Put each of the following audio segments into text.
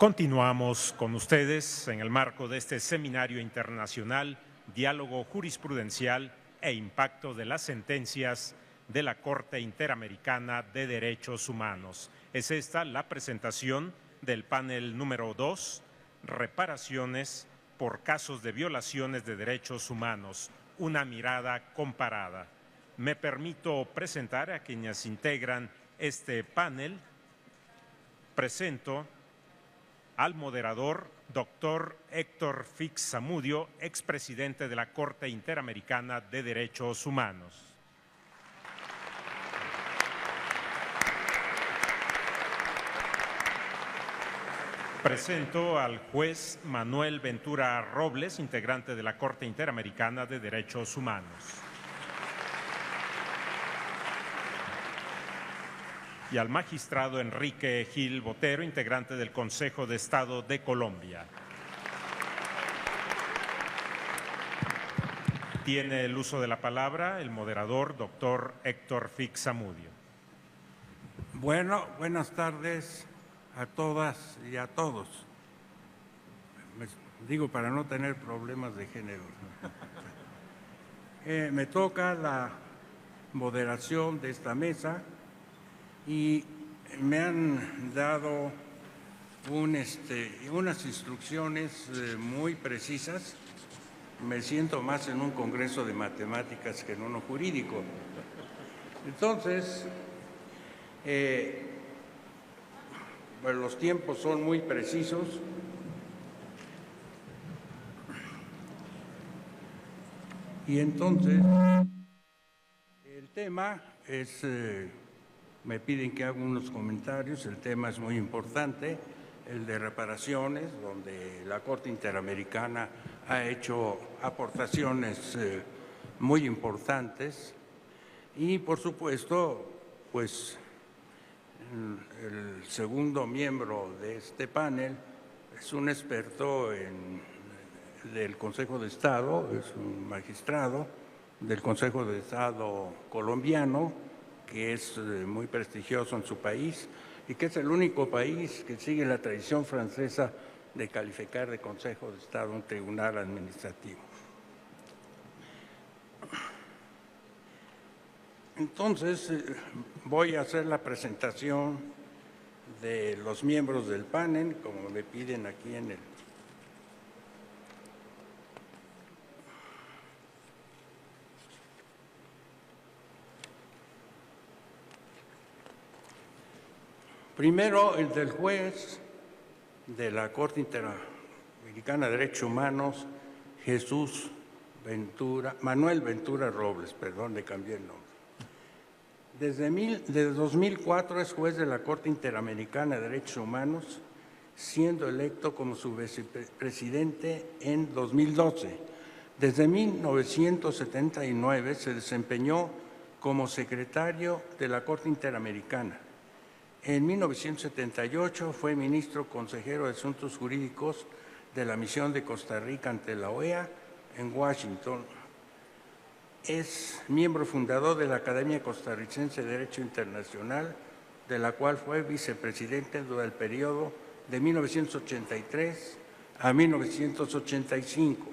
Continuamos con ustedes en el marco de este seminario internacional, Diálogo Jurisprudencial e Impacto de las Sentencias de la Corte Interamericana de Derechos Humanos. Es esta la presentación del panel número 2, Reparaciones por casos de violaciones de derechos humanos, una mirada comparada. Me permito presentar a quienes integran este panel. Presento al moderador, doctor Héctor Fix Zamudio, expresidente de la Corte Interamericana de Derechos Humanos. Presento al juez Manuel Ventura Robles, integrante de la Corte Interamericana de Derechos Humanos. Y al magistrado Enrique Gil Botero, integrante del Consejo de Estado de Colombia. Tiene el uso de la palabra el moderador, doctor Héctor Fix Zamudio. Bueno, buenas tardes a todas y a todos. Digo para no tener problemas de género. Me toca la moderación de esta mesa y me han dado unas instrucciones muy precisas. Me siento más en un congreso de matemáticas que en uno jurídico. Entonces, pues los tiempos son muy precisos. Y entonces, el tema es, me piden que haga unos comentarios, el tema es muy importante, el de reparaciones, donde la Corte Interamericana ha hecho aportaciones muy importantes y, por supuesto, pues el segundo miembro de este panel es un experto del Consejo de Estado, es un magistrado del Consejo de Estado colombiano, que es muy prestigioso en su país y que es el único país que sigue la tradición francesa de calificar de Consejo de Estado un tribunal administrativo. Entonces, voy a hacer la presentación de los miembros del panel, como me piden aquí en el... Primero, el del juez de la Corte Interamericana de Derechos Humanos, Manuel Ventura Robles, perdón, le cambié el nombre. Desde 2004 es juez de la Corte Interamericana de Derechos Humanos, siendo electo como su vicepresidente en 2012. Desde 1979 se desempeñó como secretario de la Corte Interamericana. En 1978 fue ministro consejero de Asuntos Jurídicos de la Misión de Costa Rica ante la OEA en Washington. Es miembro fundador de la Academia Costarricense de Derecho Internacional, de la cual fue vicepresidente durante el periodo de 1983 a 1985.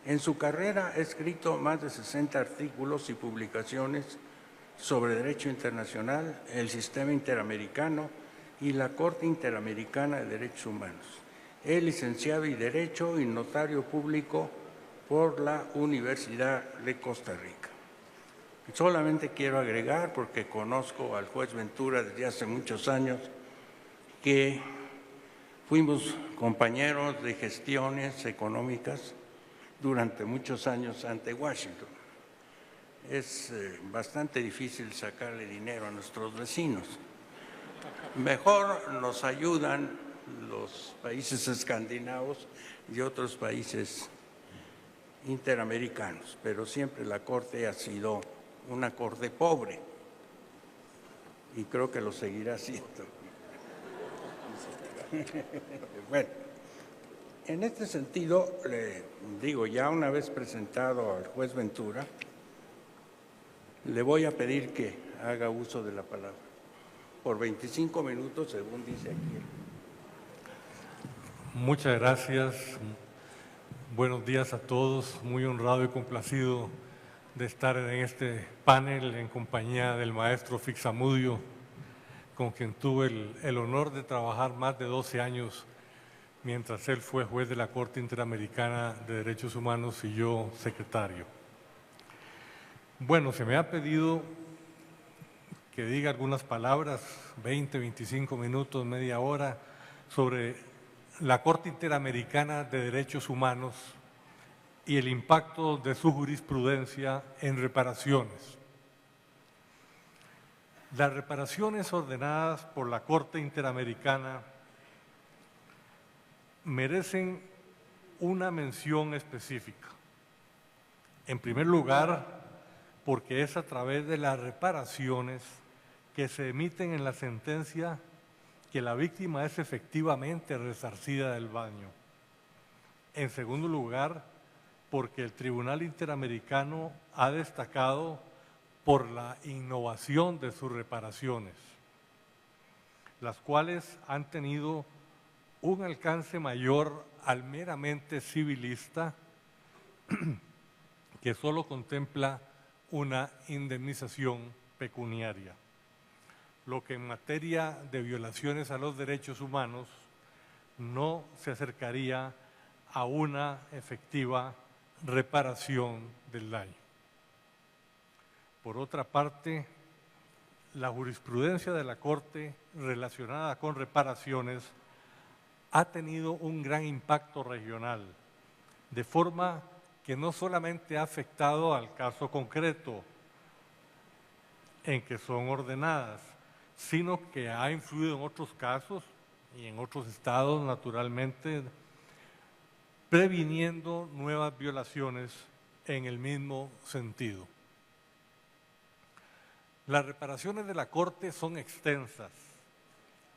En su carrera ha escrito más de 60 artículos y publicaciones sobre derecho internacional, el sistema interamericano y la Corte Interamericana de Derechos Humanos. Es licenciado en Derecho y notario público por la Universidad de Costa Rica. Solamente quiero agregar, porque conozco al juez Ventura desde hace muchos años, que fuimos compañeros de gestiones económicas durante muchos años ante Washington. Es bastante difícil sacarle dinero a nuestros vecinos. Mejor nos ayudan los países escandinavos y otros países interamericanos, pero siempre la Corte ha sido una Corte pobre y creo que lo seguirá siendo. Bueno, en este sentido, le digo, ya una vez presentado al juez Ventura, le voy a pedir que haga uso de la palabra por 25 minutos, según dice aquí Muchas gracias. Buenos días a todos. Muy honrado y complacido de estar en este panel en compañía del maestro Fixamudio, con quien tuve el honor de trabajar más de 12 años mientras él fue juez de la Corte Interamericana de Derechos Humanos y yo secretario. Bueno, se me ha pedido que diga algunas palabras, 20, 25 minutos, media hora, sobre la Corte Interamericana de Derechos Humanos y el impacto de su jurisprudencia en reparaciones. Las reparaciones ordenadas por la Corte Interamericana merecen una mención específica. En primer lugar, porque es a través de las reparaciones que se emiten en la sentencia que la víctima es efectivamente resarcida del daño. En segundo lugar, porque el Tribunal Interamericano ha destacado por la innovación de sus reparaciones, las cuales han tenido un alcance mayor al meramente civilista, que solo contempla una indemnización pecuniaria, lo que en materia de violaciones a los derechos humanos no se acercaría a una efectiva reparación del daño. Por otra parte, la jurisprudencia de la Corte relacionada con reparaciones ha tenido un gran impacto regional, de forma que no solamente ha afectado al caso concreto en que son ordenadas, sino que ha influido en otros casos y en otros estados, naturalmente, previniendo nuevas violaciones en el mismo sentido. Las reparaciones de la Corte son extensas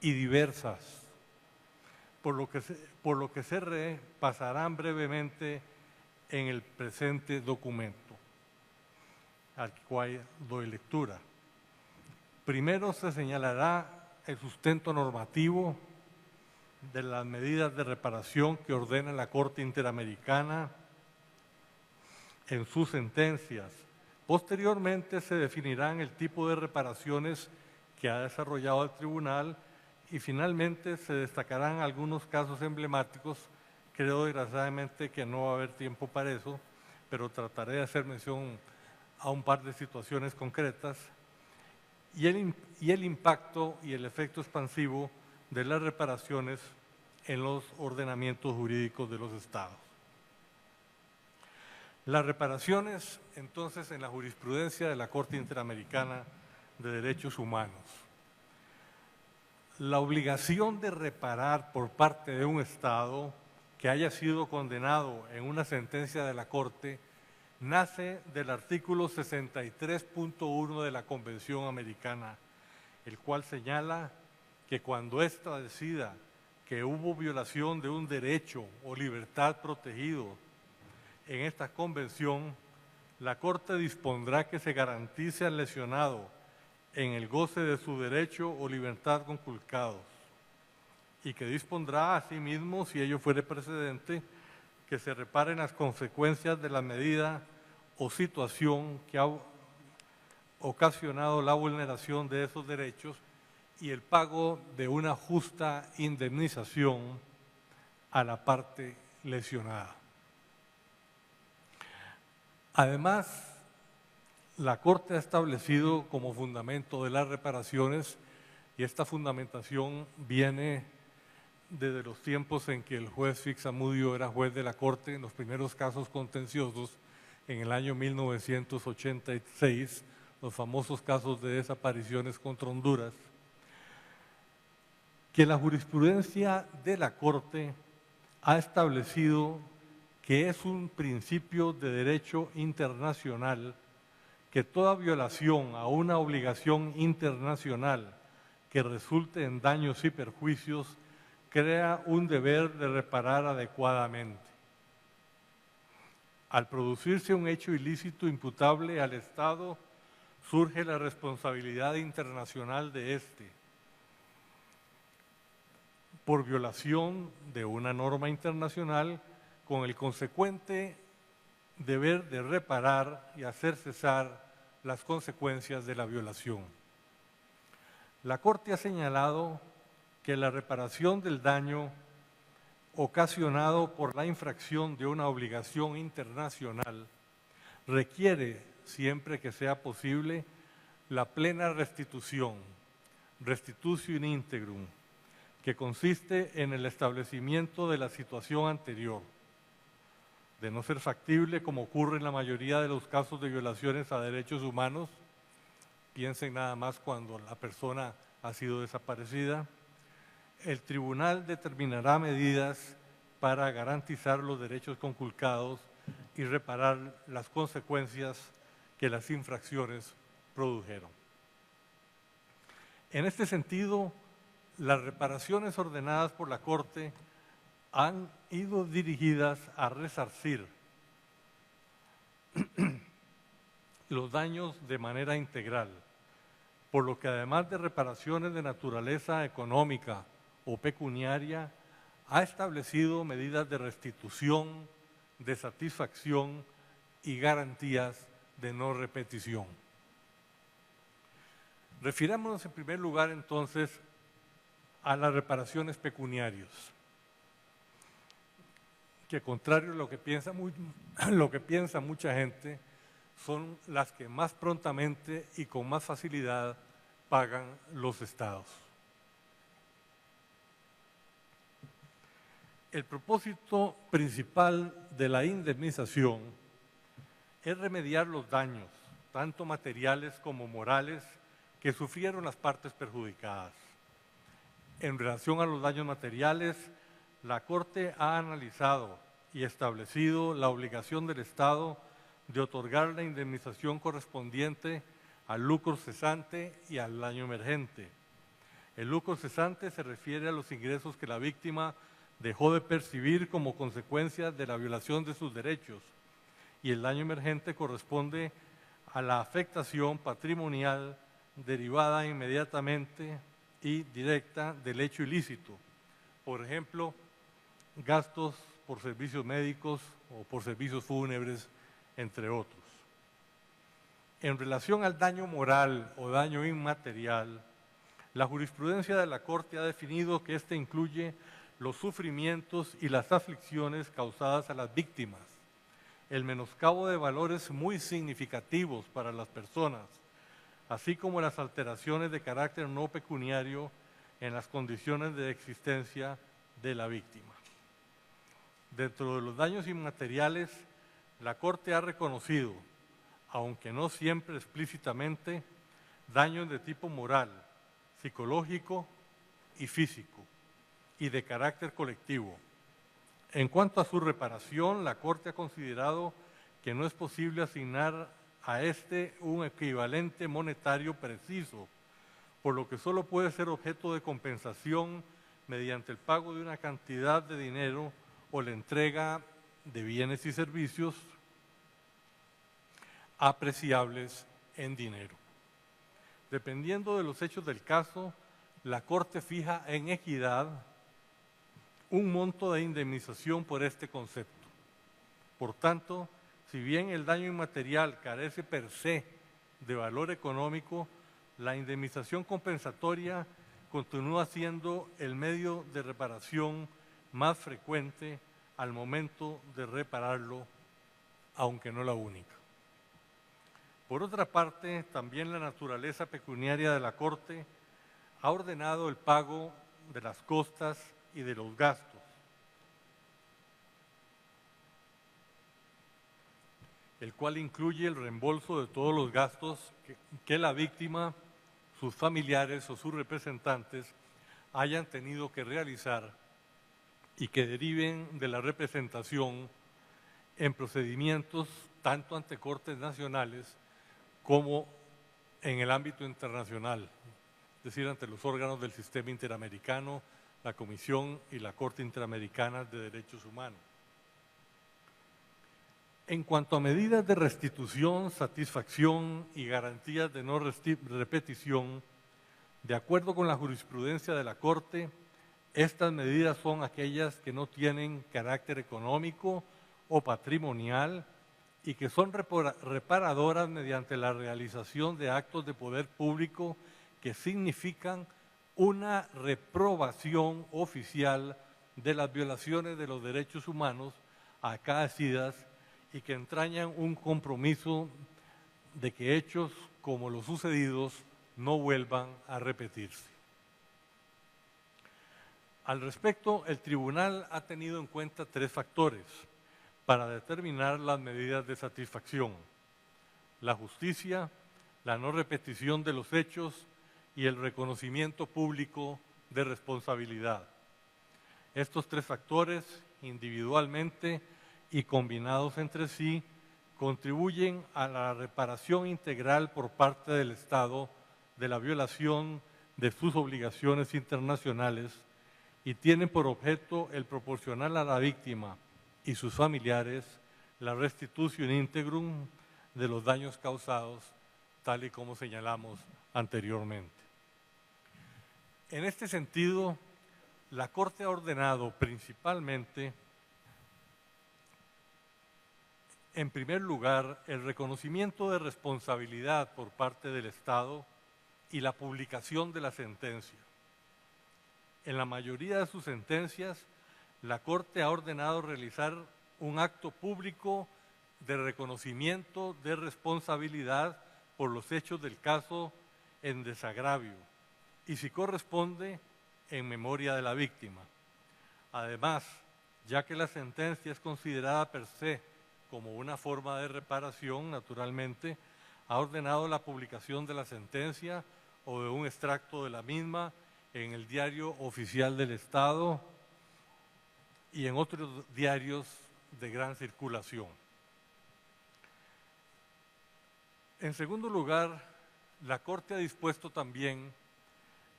y diversas, por lo que se repasarán brevemente en el presente documento, al cual doy lectura. Primero se señalará el sustento normativo de las medidas de reparación que ordena la Corte Interamericana en sus sentencias. Posteriormente se definirán el tipo de reparaciones que ha desarrollado el tribunal y finalmente se destacarán algunos casos emblemáticos. Creo desgraciadamente que no va a haber tiempo para eso, pero trataré de hacer mención a un par de situaciones concretas y el impacto y el efecto expansivo de las reparaciones en los ordenamientos jurídicos de los estados. Las reparaciones, entonces, en la jurisprudencia de la Corte Interamericana de Derechos Humanos. La obligación de reparar por parte de un Estado que haya sido condenado en una sentencia de la Corte nace del artículo 63.1 de la Convención Americana, el cual señala que cuando ésta decida que hubo violación de un derecho o libertad protegido en esta convención, la Corte dispondrá que se garantice al lesionado en el goce de su derecho o libertad conculcados y que dispondrá asimismo, si ello fuere precedente, que se reparen las consecuencias de la medida o situación que ha ocasionado la vulneración de esos derechos y el pago de una justa indemnización a la parte lesionada. Además, la Corte ha establecido como fundamento de las reparaciones, y esta fundamentación viene desde los tiempos en que el juez Fixamudio era juez de la Corte en los primeros casos contenciosos en el año 1986, los famosos casos de desapariciones contra Honduras, que la jurisprudencia de la Corte ha establecido que es un principio de derecho internacional que toda violación a una obligación internacional que resulte en daños y perjuicios crea un deber de reparar adecuadamente. Al producirse un hecho ilícito imputable al Estado, surge la responsabilidad internacional de éste. por violación de una norma internacional con el consecuente deber de reparar y hacer cesar las consecuencias de la violación. La Corte ha señalado que la reparación del daño ocasionado por la infracción de una obligación internacional requiere, siempre que sea posible, la plena restitución, restitutio in integrum, que consiste en el establecimiento de la situación anterior. De no ser factible, como ocurre en la mayoría de los casos de violaciones a derechos humanos, piensen nada más cuando la persona ha sido desaparecida, el tribunal determinará medidas para garantizar los derechos conculcados y reparar las consecuencias que las infracciones produjeron. En este sentido, las reparaciones ordenadas por la Corte han ido dirigidas a resarcir los daños de manera integral, por lo que además de reparaciones de naturaleza económica o pecuniaria, ha establecido medidas de restitución, de satisfacción y garantías de no repetición. Refirámonos en primer lugar entonces a las reparaciones pecuniarias, que contrario a lo que piensa mucha gente, son las que más prontamente y con más facilidad pagan los estados. El propósito principal de la indemnización es remediar los daños, tanto materiales como morales, que sufrieron las partes perjudicadas. En relación a los daños materiales, la Corte ha analizado y establecido la obligación del Estado de otorgar la indemnización correspondiente al lucro cesante y al daño emergente. El lucro cesante se refiere a los ingresos que la víctima dejó de percibir como consecuencia de la violación de sus derechos, y el daño emergente corresponde a la afectación patrimonial derivada inmediatamente y directa del hecho ilícito. Por ejemplo, gastos por servicios médicos o por servicios fúnebres, entre otros. En relación al daño moral o daño inmaterial, la jurisprudencia de la Corte ha definido que éste incluye los sufrimientos y las aflicciones causadas a las víctimas, el menoscabo de valores muy significativos para las personas, así como las alteraciones de carácter no pecuniario en las condiciones de existencia de la víctima. Dentro de los daños inmateriales, la Corte ha reconocido, aunque no siempre explícitamente, daños de tipo moral, psicológico y físico, y de carácter colectivo. En cuanto a su reparación, la Corte ha considerado que no es posible asignar a este un equivalente monetario preciso, por lo que solo puede ser objeto de compensación mediante el pago de una cantidad de dinero o la entrega de bienes y servicios apreciables en dinero. Dependiendo de los hechos del caso, la Corte fija en equidad un monto de indemnización por este concepto. Por tanto, si bien el daño inmaterial carece per se de valor económico, la indemnización compensatoria continúa siendo el medio de reparación más frecuente al momento de repararlo, aunque no la única. Por otra parte, también la naturaleza pecuniaria de la Corte ha ordenado el pago de las costas y de los gastos, el cual incluye el reembolso de todos los gastos que la víctima, sus familiares o sus representantes hayan tenido que realizar y que deriven de la representación en procedimientos tanto ante cortes nacionales como en el ámbito internacional, es decir, ante los órganos del sistema interamericano, la Comisión y la Corte Interamericana de Derechos Humanos. En cuanto a medidas de restitución, satisfacción y garantías de no repetición, de acuerdo con la jurisprudencia de la Corte, Estas medidas son aquellas que no tienen carácter económico o patrimonial y que son reparadoras mediante la realización de actos de poder público que significan una reprobación oficial de las violaciones de los derechos humanos acaecidas y que entrañan un compromiso de que hechos como los sucedidos no vuelvan a repetirse. Al respecto, el tribunal ha tenido en cuenta 3 factores para determinar las medidas de satisfacción: la justicia, la no repetición de los hechos y el reconocimiento público de responsabilidad. Estos 3 factores, individualmente y combinados entre sí, contribuyen a la reparación integral por parte del Estado de la violación de sus obligaciones internacionales y tienen por objeto el proporcionar a la víctima y sus familiares la restitución íntegrum de los daños causados, tal y como señalamos anteriormente. En este sentido, la Corte ha ordenado principalmente, en primer lugar, el reconocimiento de responsabilidad por parte del Estado y la publicación de la sentencia. En la mayoría de sus sentencias, la Corte ha ordenado realizar un acto público de reconocimiento de responsabilidad por los hechos del caso en desagravio y, si corresponde, en memoria de la víctima. Además, ya que la sentencia es considerada per se como una forma de reparación, naturalmente, ha ordenado la publicación de la sentencia o de un extracto de la misma en el Diario Oficial del Estado y en otros diarios de gran circulación. En segundo lugar, la Corte ha dispuesto también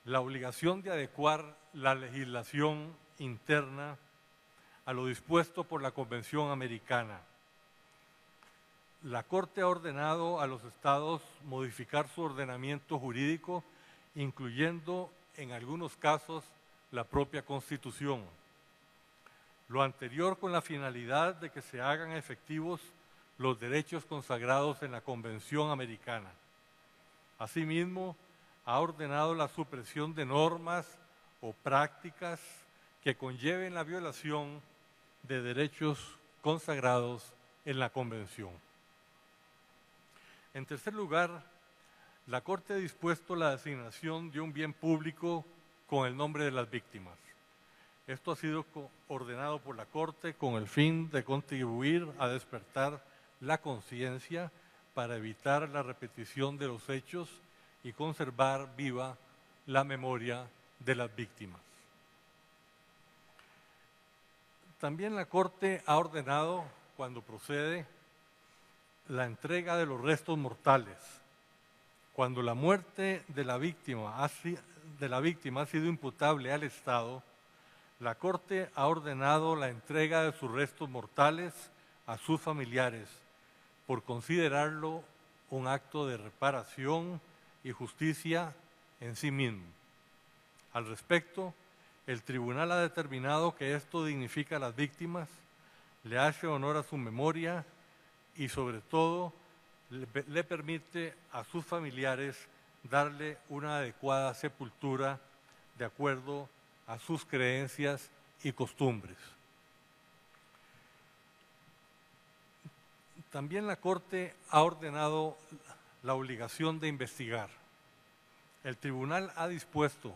la obligación de adecuar la legislación interna a lo dispuesto por la Convención Americana. La Corte ha ordenado a los estados modificar su ordenamiento jurídico, incluyendo en algunos casos la propia Constitución. Lo anterior con la finalidad de que se hagan efectivos los derechos consagrados en la Convención Americana. Asimismo, ha ordenado la supresión de normas o prácticas que conlleven la violación de derechos consagrados en la Convención. En tercer lugar, la Corte ha dispuesto la designación de un bien público con el nombre de las víctimas. Esto ha sido ordenado por la Corte con el fin de contribuir a despertar la conciencia para evitar la repetición de los hechos y conservar viva la memoria de las víctimas. También la Corte ha ordenado, cuando procede, la entrega de los restos mortales. Cuando la muerte de la víctima ha sido imputable al Estado, la Corte ha ordenado la entrega de sus restos mortales a sus familiares por considerarlo un acto de reparación y justicia en sí mismo. Al respecto, el tribunal ha determinado que esto dignifica a las víctimas, le hace honor a su memoria y, sobre todo, le permite a sus familiares darle una adecuada sepultura de acuerdo a sus creencias y costumbres. También la Corte ha ordenado la obligación de investigar. El tribunal ha dispuesto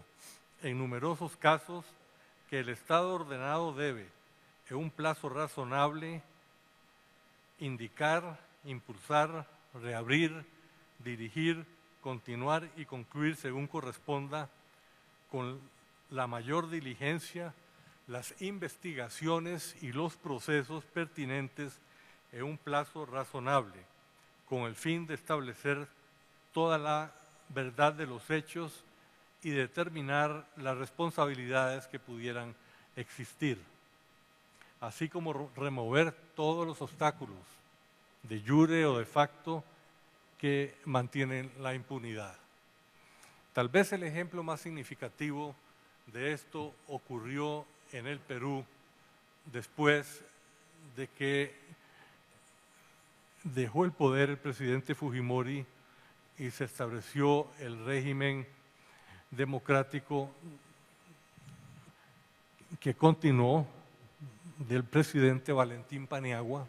en numerosos casos que el Estado ordenado debe, en un plazo razonable, indicar, impulsar, reabrir, dirigir, continuar y concluir según corresponda con la mayor diligencia las investigaciones y los procesos pertinentes en un plazo razonable, con el fin de establecer toda la verdad de los hechos y determinar las responsabilidades que pudieran existir, así como remover todos los obstáculos de jure o de facto que mantienen la impunidad. Tal vez el ejemplo más significativo de esto ocurrió en el Perú después de que dejó el poder el presidente Fujimori y se estableció el régimen democrático que continuó del presidente Valentín Paniagua,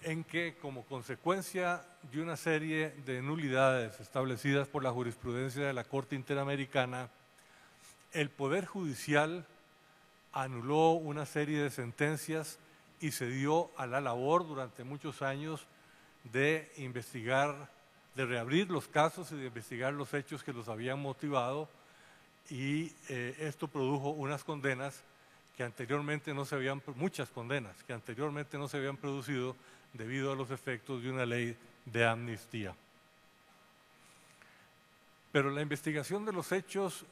en que como consecuencia de una serie de nulidades establecidas por la jurisprudencia de la Corte Interamericana, el Poder Judicial anuló una serie de sentencias y se dio a la labor durante muchos años de investigar, de reabrir los casos y de investigar los hechos que los habían motivado, y esto produjo unas condenas que anteriormente no se habían, muchas condenas que anteriormente no se habían producido debido a los efectos de una ley de amnistía. Pero la investigación de los hechos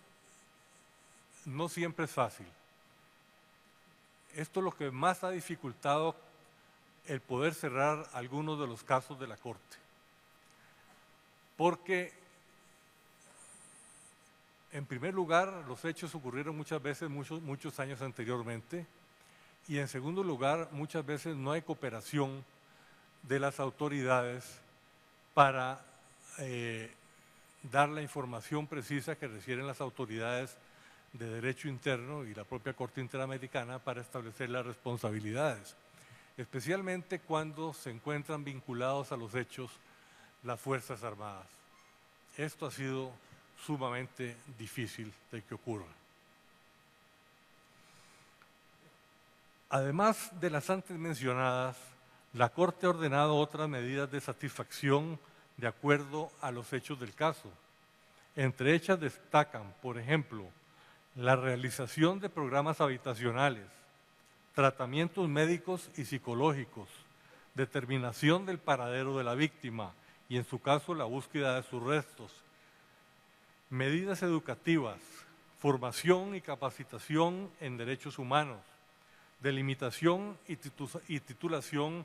no siempre es fácil. Esto es lo que más ha dificultado el poder cerrar algunos de los casos de la Corte. Porque, en primer lugar, los hechos ocurrieron muchas veces, muchos años anteriormente, y en segundo lugar, muchas veces no hay cooperación de las autoridades para dar la información precisa que requieren las autoridades de Derecho Interno y la propia Corte Interamericana para establecer las responsabilidades, especialmente cuando se encuentran vinculados a los hechos las Fuerzas Armadas. Esto ha sido sumamente difícil de que ocurra. Además de las antes mencionadas, la Corte ha ordenado otras medidas de satisfacción de acuerdo a los hechos del caso. Entre ellas destacan, por ejemplo, la realización de programas habitacionales, tratamientos médicos y psicológicos, determinación del paradero de la víctima y, en su caso, la búsqueda de sus restos, medidas educativas, formación y capacitación en derechos humanos, delimitación y titulación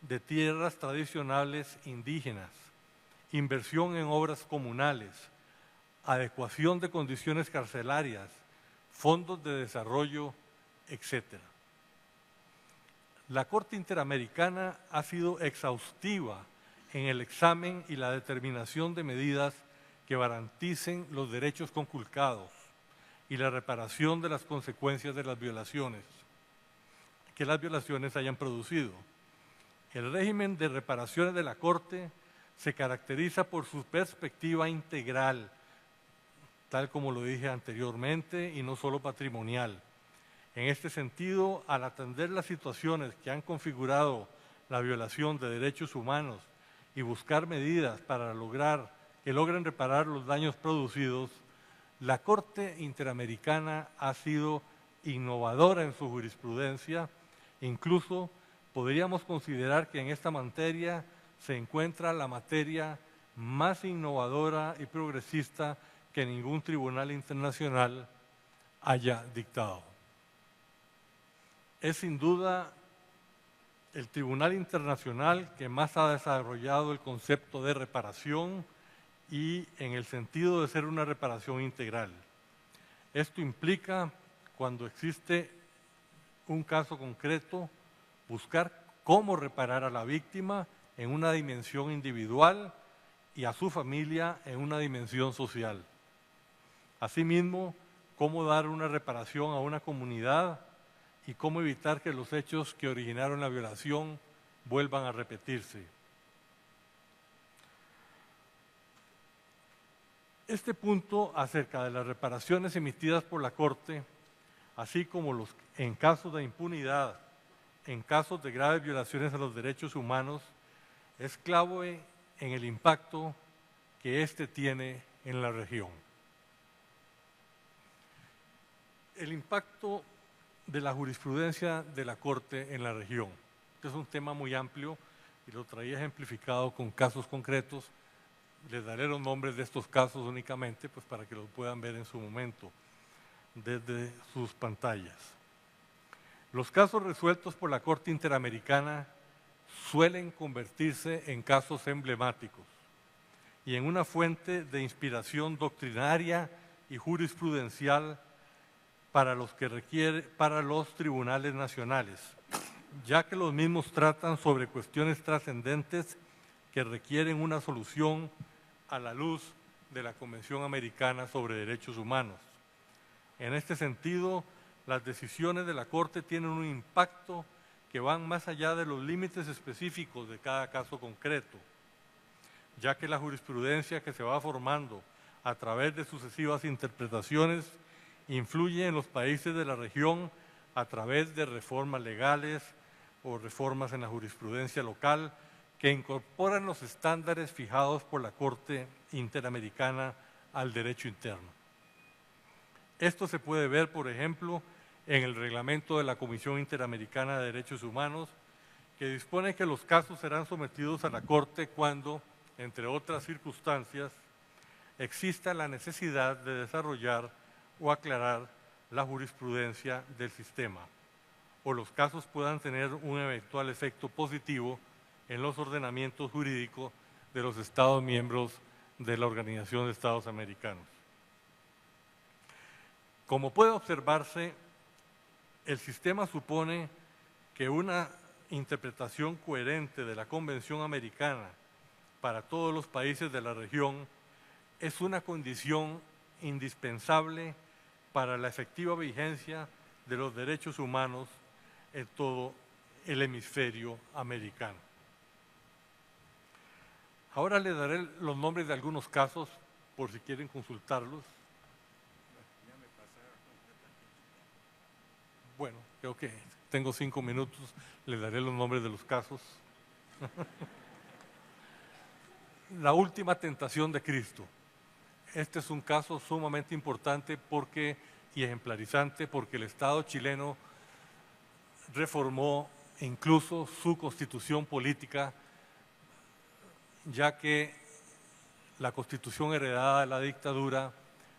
de tierras tradicionales indígenas, inversión en obras comunales, adecuación de condiciones carcelarias, fondos de desarrollo, etc. La Corte Interamericana ha sido exhaustiva en el examen y la determinación de medidas que garanticen los derechos conculcados y la reparación de las consecuencias de las violaciones que las violaciones hayan producido. El régimen de reparaciones de la Corte se caracteriza por su perspectiva integral, tal como lo dije anteriormente, y no solo patrimonial. En este sentido, al atender las situaciones que han configurado la violación de derechos humanos y buscar medidas para que logren reparar los daños producidos, la Corte Interamericana ha sido innovadora en su jurisprudencia. Incluso podríamos considerar que en esta materia se encuentra la materia más innovadora y progresista que ningún tribunal internacional haya dictado. Es sin duda el tribunal internacional que más ha desarrollado el concepto de reparación y en el sentido de ser una reparación integral. Esto implica, cuando existe un caso concreto, buscar cómo reparar a la víctima en una dimensión individual y a su familia en una dimensión social. Asimismo, cómo dar una reparación a una comunidad y cómo evitar que los hechos que originaron la violación vuelvan a repetirse. Este punto acerca de las reparaciones emitidas por la Corte, así como en casos de impunidad, en casos de graves violaciones a los derechos humanos, es clave en el impacto que éste tiene en la región. El impacto de la jurisprudencia de la Corte en la región. Este es un tema muy amplio y lo traía ejemplificado con casos concretos. Les daré los nombres de estos casos únicamente pues, para que los puedan ver en su momento desde sus pantallas. Los casos resueltos por la Corte Interamericana suelen convertirse en casos emblemáticos y en una fuente de inspiración doctrinaria y jurisprudencial para los tribunales nacionales, ya que los mismos tratan sobre cuestiones trascendentes que requieren una solución a la luz de la Convención Americana sobre Derechos Humanos. En este sentido, las decisiones de la Corte tienen un impacto que van más allá de los límites específicos de cada caso concreto, ya que la jurisprudencia que se va formando a través de sucesivas interpretaciones influye en los países de la región a través de reformas legales o reformas en la jurisprudencia local que incorporan los estándares fijados por la Corte Interamericana al derecho interno. Esto se puede ver, por ejemplo, en el reglamento de la Comisión Interamericana de Derechos Humanos, que dispone que los casos serán sometidos a la Corte cuando, entre otras circunstancias, exista la necesidad de desarrollar o aclarar la jurisprudencia del sistema, o los casos puedan tener un eventual efecto positivo en los ordenamientos jurídicos de los Estados miembros de la Organización de Estados Americanos. Como puede observarse, el sistema supone que una interpretación coherente de la Convención Americana para todos los países de la región es una condición indispensable para la efectiva vigencia de los derechos humanos en todo el hemisferio americano. Ahora les daré los nombres de algunos casos por si quieren consultarlos. Bueno, creo que tengo 5 minutos, les daré los nombres de los casos. La última tentación de Cristo. Este es un caso sumamente importante y ejemplarizante porque el Estado chileno reformó incluso su constitución política, ya que la constitución heredada de la dictadura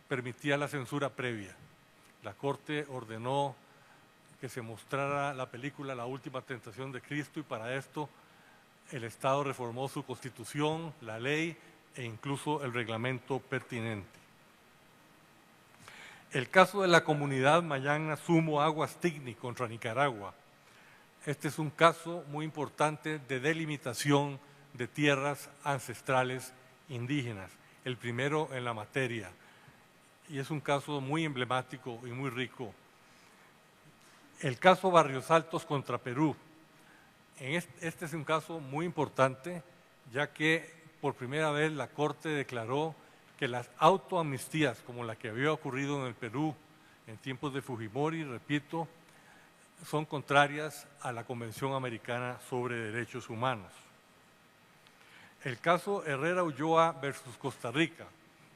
permitía la censura previa. La Corte ordenó que se mostrara la película La última tentación de Cristo y para esto el Estado reformó su constitución, la ley e incluso el reglamento pertinente. El caso de la comunidad Mayana Sumo Aguas Tigni contra Nicaragua. Este es un caso muy importante de delimitación de tierras ancestrales indígenas, el primero en la materia, y es un caso muy emblemático y muy rico. El caso Barrios Altos contra Perú. Este es un caso muy importante, ya que por primera vez la Corte declaró que las autoamnistías, como la que había ocurrido en el Perú en tiempos de Fujimori, repito, son contrarias a la Convención Americana sobre Derechos Humanos. El caso Herrera Ulloa versus Costa Rica,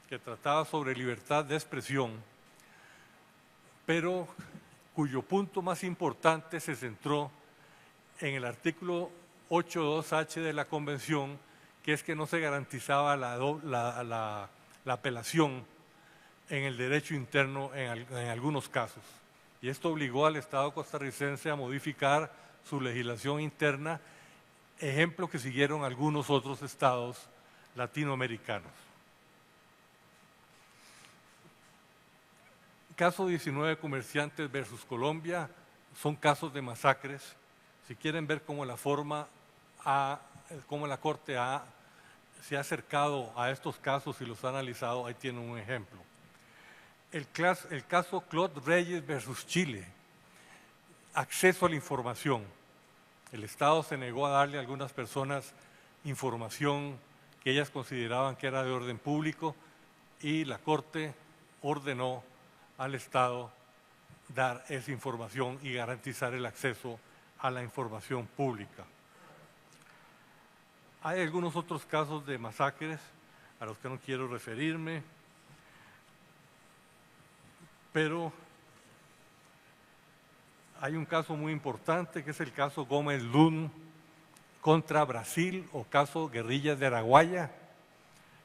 que trataba sobre libertad de expresión, pero cuyo punto más importante se centró en el artículo 8.2h de la Convención, que es que no se garantizaba la apelación en el derecho interno en algunos casos. Y esto obligó al Estado costarricense a modificar su legislación interna, ejemplo que siguieron algunos otros estados latinoamericanos. Caso 19 Comerciantes versus Colombia, son casos de masacres. Si quieren ver cómo la Corte se ha acercado a estos casos y los ha analizado, ahí tienen un ejemplo. El caso Claude Reyes versus Chile, acceso a la información. El Estado se negó a darle a algunas personas información que ellas consideraban que era de orden público y la Corte ordenó al Estado dar esa información y garantizar el acceso a la información pública. Hay algunos otros casos de masacres a los que no quiero referirme, pero hay un caso muy importante que es el caso Gómez Lund contra Brasil o caso Guerrillas de Araguaya,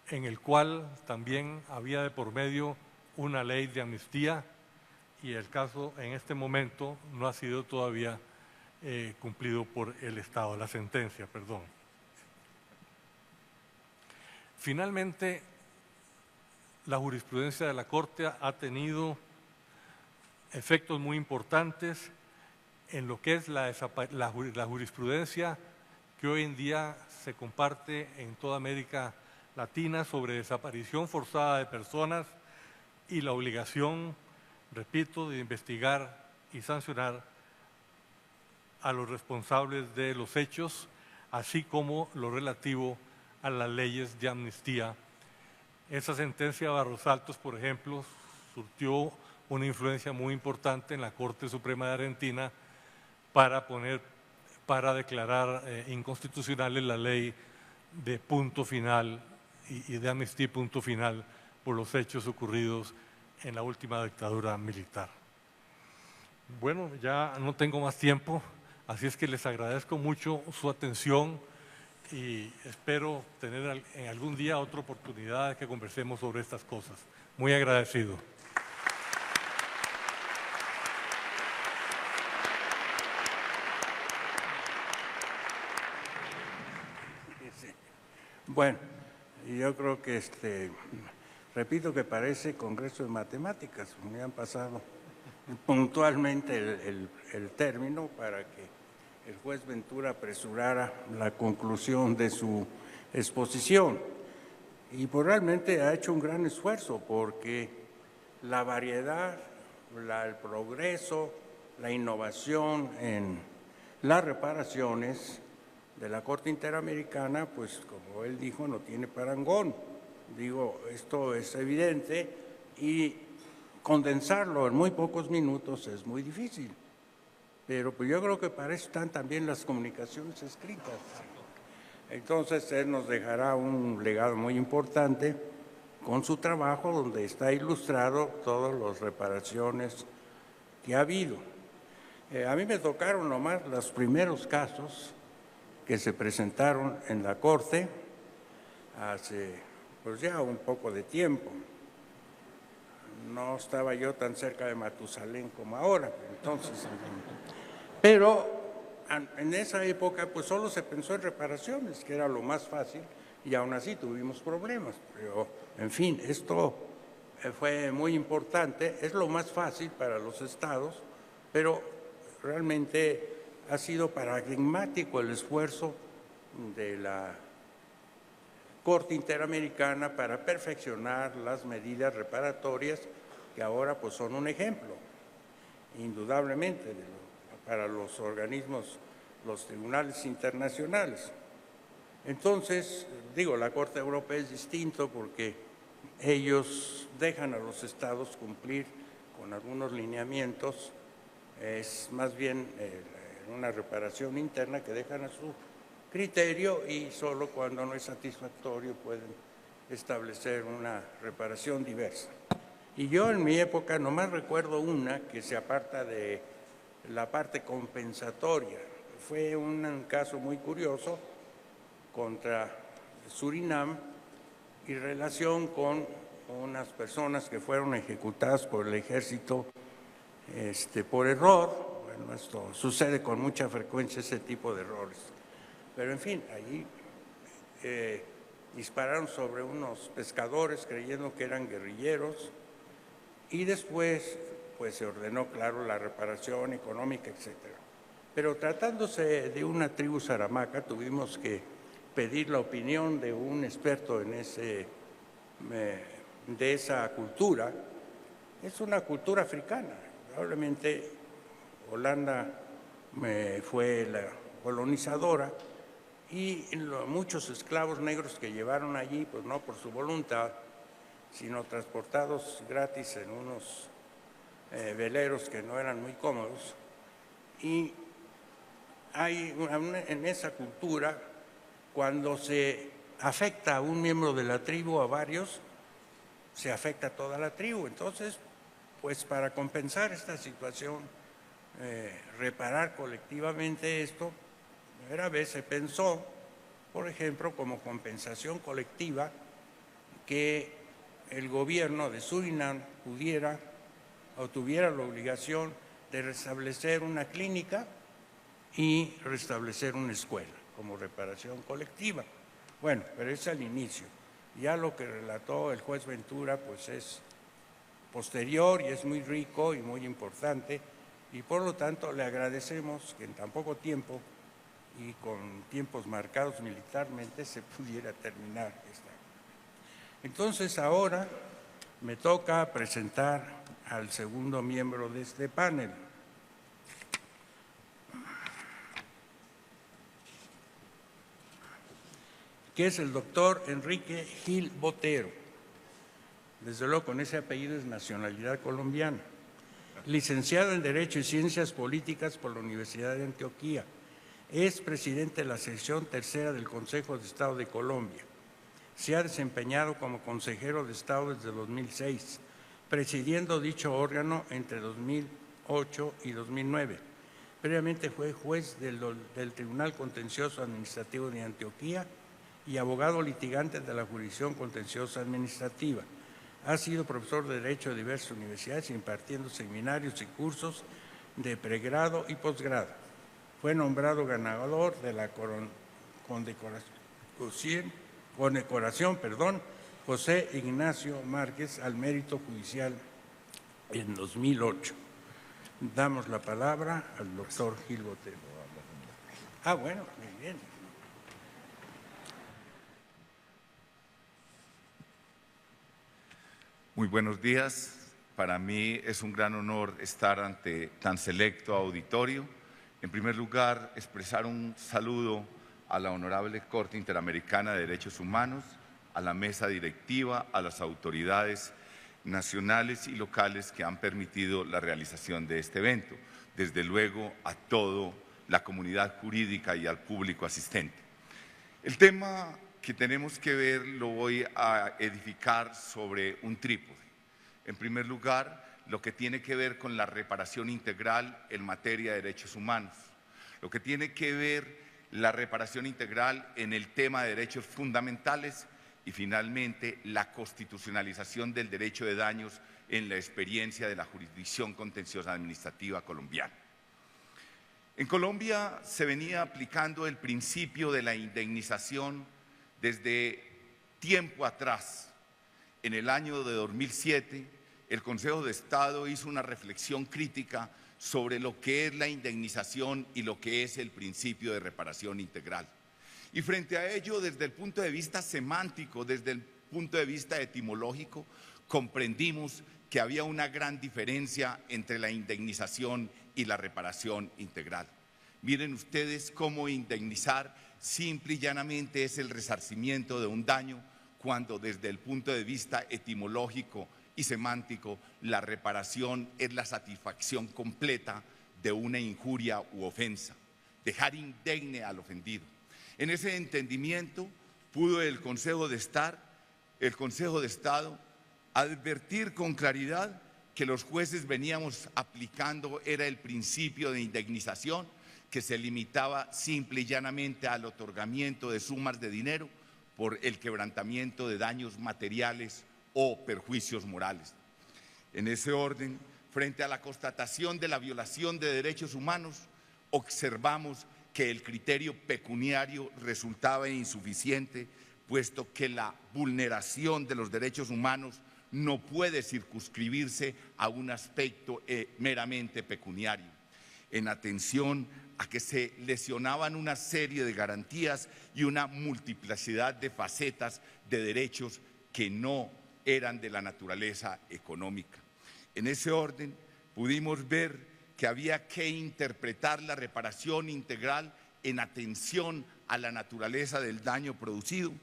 en el cual también había de por medio una ley de amnistía y el caso en este momento no ha sido todavía cumplido por el Estado, la sentencia, perdón. Finalmente, la jurisprudencia de la Corte ha tenido efectos muy importantes en lo que es la jurisprudencia que hoy en día se comparte en toda América Latina sobre desaparición forzada de personas y la obligación, repito, de investigar y sancionar a los responsables de los hechos, así como lo relativo a las leyes de amnistía. Esa sentencia de Barros Altos, por ejemplo, surtió una influencia muy importante en la Corte Suprema de Argentina para declarar inconstitucionales la ley de punto final y de amnistía y punto final por los hechos ocurridos en la última dictadura militar. Bueno, ya no tengo más tiempo, así es que les agradezco mucho su atención y espero tener en algún día otra oportunidad de que conversemos sobre estas cosas. Muy agradecido. Bueno, yo creo que repito que parece Congreso de Matemáticas, me han pasado puntualmente el término para que el juez Ventura apresurara la conclusión de su exposición. Y pues realmente ha hecho un gran esfuerzo porque la variedad, el progreso, la innovación en las reparaciones de la Corte Interamericana, pues como él dijo, no tiene parangón. Digo, esto es evidente y condensarlo en muy pocos minutos es muy difícil. Pero pues yo creo que para eso están también las comunicaciones escritas. Entonces él nos dejará un legado muy importante con su trabajo donde está ilustrado todas las reparaciones que ha habido. A mí me tocaron nomás los primeros casos que se presentaron en la Corte hace pues ya un poco de tiempo. No estaba yo tan cerca de Matusalén como ahora, entonces, pero en esa época pues solo se pensó en reparaciones, que era lo más fácil, y aún así tuvimos problemas. Pero, en fin, esto fue muy importante, es lo más fácil para los estados, pero realmente ha sido paradigmático el esfuerzo de la Corte Interamericana para perfeccionar las medidas reparatorias que ahora pues son un ejemplo, indudablemente, para los organismos, los tribunales internacionales. Entonces, digo, la Corte Europea es distinto porque ellos dejan a los estados cumplir con algunos lineamientos, es más bien una reparación interna que dejan a su criterio y solo cuando no es satisfactorio pueden establecer una reparación diversa. Y yo en mi época nomás recuerdo una que se aparta de la parte compensatoria. Fue un caso muy curioso contra Surinam y relación con unas personas que fueron ejecutadas por el ejército por error. Bueno, esto sucede con mucha frecuencia, ese tipo de errores. Pero en fin, allí dispararon sobre unos pescadores creyendo que eran guerrilleros y después pues se ordenó, claro, la reparación económica, etcétera. Pero tratándose de una tribu saramaca, tuvimos que pedir la opinión de un experto en de esa cultura. Es una cultura africana. Probablemente Holanda fue la colonizadora y muchos esclavos negros que llevaron allí, pues no por su voluntad, sino transportados gratis en unos veleros que no eran muy cómodos. Y hay en esa cultura, cuando se afecta a un miembro de la tribu, a varios, se afecta a toda la tribu. Entonces, pues para compensar esta situación, reparar colectivamente esto, primera vez se pensó, por ejemplo, como compensación colectiva, que el gobierno de Surinam pudiera o tuviera la obligación de restablecer una clínica y restablecer una escuela como reparación colectiva. Bueno, pero es al inicio. Ya lo que relató el juez Ventura pues es posterior y es muy rico y muy importante, y por lo tanto le agradecemos que en tan poco tiempo y con tiempos marcados militarmente se pudiera terminar esta. Entonces ahora me toca presentar al segundo miembro de este panel. Que es el doctor Enrique Gil Botero. Desde luego con ese apellido es nacionalidad colombiana. Licenciado en Derecho y Ciencias Políticas por la Universidad de Antioquia. Es presidente de la sección tercera del Consejo de Estado de Colombia. Se ha desempeñado como consejero de Estado desde 2006, presidiendo dicho órgano entre 2008 y 2009. Previamente fue juez del Tribunal Contencioso Administrativo de Antioquia y abogado litigante de la Jurisdicción Contenciosa Administrativa. Ha sido profesor de Derecho de diversas universidades, impartiendo seminarios y cursos de pregrado y posgrado. Fue nombrado ganador de la condecoración José Ignacio Márquez al Mérito Judicial en 2008. Damos la palabra al doctor Gil Botero. Bueno, muy bien. Muy buenos días. Para mí es un gran honor estar ante tan selecto auditorio. En primer lugar, expresar un saludo a la Honorable Corte Interamericana de Derechos Humanos, a la mesa directiva, a las autoridades nacionales y locales que han permitido la realización de este evento. Desde luego, a toda la comunidad jurídica y al público asistente. El tema que tenemos que ver lo voy a edificar sobre un trípode. En primer lugar, lo que tiene que ver con la reparación integral en materia de derechos humanos, lo que tiene que ver la reparación integral en el tema de derechos fundamentales y finalmente la constitucionalización del derecho de daños en la experiencia de la Jurisdicción Contenciosa Administrativa colombiana. En Colombia se venía aplicando el principio de la indemnización desde tiempo atrás. En el año de 2007, el Consejo de Estado hizo una reflexión crítica sobre lo que es la indemnización y lo que es el principio de reparación integral. Y frente a ello, desde el punto de vista semántico, desde el punto de vista etimológico, comprendimos que había una gran diferencia entre la indemnización y la reparación integral. Miren ustedes cómo indemnizar simple y llanamente es el resarcimiento de un daño, cuando desde el punto de vista etimológico y semántico, la reparación es la satisfacción completa de una injuria u ofensa, dejar indemne al ofendido. En ese entendimiento pudo el Consejo de Estado advertir con claridad que los jueces veníamos aplicando era el principio de indemnización, que se limitaba simple y llanamente al otorgamiento de sumas de dinero por el quebrantamiento de daños materiales o perjuicios morales. En ese orden, frente a la constatación de la violación de derechos humanos, observamos que el criterio pecuniario resultaba insuficiente, puesto que la vulneración de los derechos humanos no puede circunscribirse a un aspecto meramente pecuniario, en atención a que se lesionaban una serie de garantías y una multiplicidad de facetas de derechos que no eran de la naturaleza económica. En ese orden pudimos ver que había que interpretar la reparación integral en atención a la naturaleza del daño producido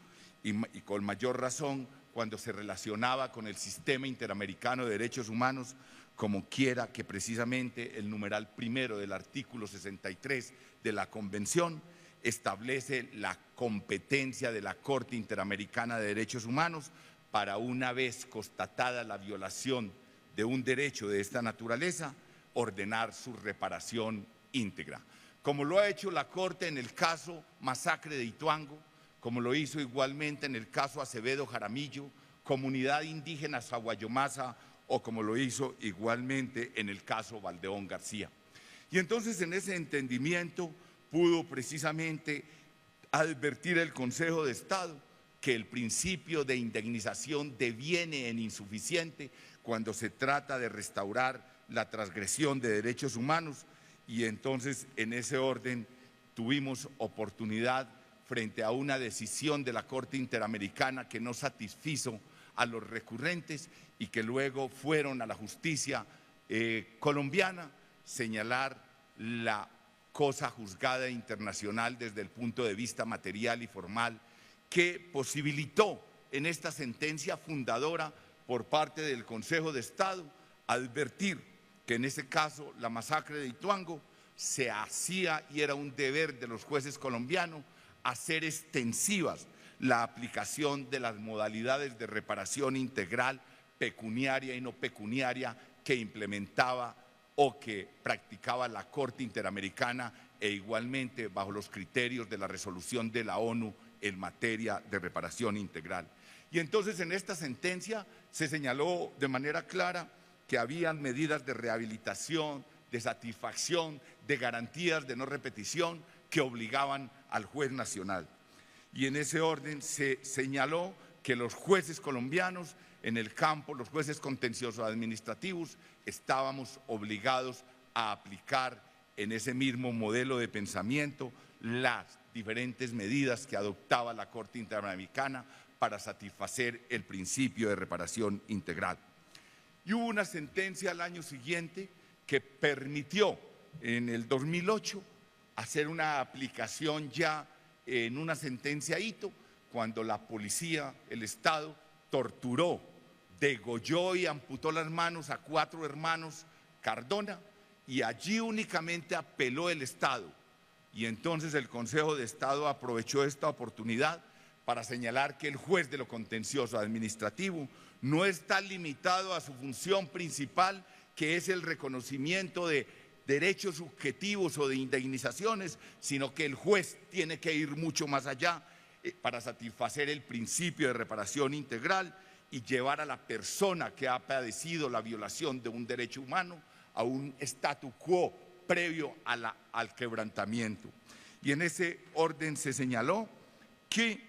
y con mayor razón cuando se relacionaba con el Sistema Interamericano de Derechos Humanos, como quiera que precisamente el numeral primero del artículo 63 de la Convención establece la competencia de la Corte Interamericana de Derechos Humanos para, una vez constatada la violación de un derecho de esta naturaleza, ordenar su reparación íntegra. Como lo ha hecho la Corte en el caso Masacre de Ituango, como lo hizo igualmente en el caso Acevedo Jaramillo, Comunidad Indígena Saguayomasa, o como lo hizo igualmente en el caso Valdeón García. Y entonces en ese entendimiento pudo precisamente advertir el Consejo de Estado que el principio de indemnización deviene en insuficiente cuando se trata de restaurar la transgresión de derechos humanos, y entonces en ese orden tuvimos oportunidad frente a una decisión de la Corte Interamericana que no satisfizo a los recurrentes y que luego fueron a la justicia colombiana, señalar la cosa juzgada internacional desde el punto de vista material y formal, que posibilitó en esta sentencia fundadora por parte del Consejo de Estado advertir que en ese caso la masacre de Ituango se hacía y era un deber de los jueces colombianos hacer extensivas la aplicación de las modalidades de reparación integral, pecuniaria y no pecuniaria, que implementaba o que practicaba la Corte Interamericana, e igualmente bajo los criterios de la resolución de la ONU en materia de reparación integral. Y entonces en esta sentencia se señaló de manera clara que habían medidas de rehabilitación, de satisfacción, de garantías de no repetición que obligaban al juez nacional. Y en ese orden se señaló que los jueces colombianos en el campo, los jueces contenciosos administrativos, estábamos obligados a aplicar en ese mismo modelo de pensamiento las diferentes medidas que adoptaba la Corte Interamericana para satisfacer el principio de reparación integral. Y hubo una sentencia al año siguiente que permitió en el 2008 hacer una aplicación ya en una sentencia hito, cuando la policía, el Estado, torturó, degolló y amputó las manos a 4 hermanos Cardona, y allí únicamente apeló el Estado. Y entonces el Consejo de Estado aprovechó esta oportunidad para señalar que el juez de lo contencioso administrativo no está limitado a su función principal, que es el reconocimiento de derechos subjetivos o de indemnizaciones, sino que el juez tiene que ir mucho más allá para satisfacer el principio de reparación integral y llevar a la persona que ha padecido la violación de un derecho humano a un statu quo previo al quebrantamiento. Y en ese orden se señaló que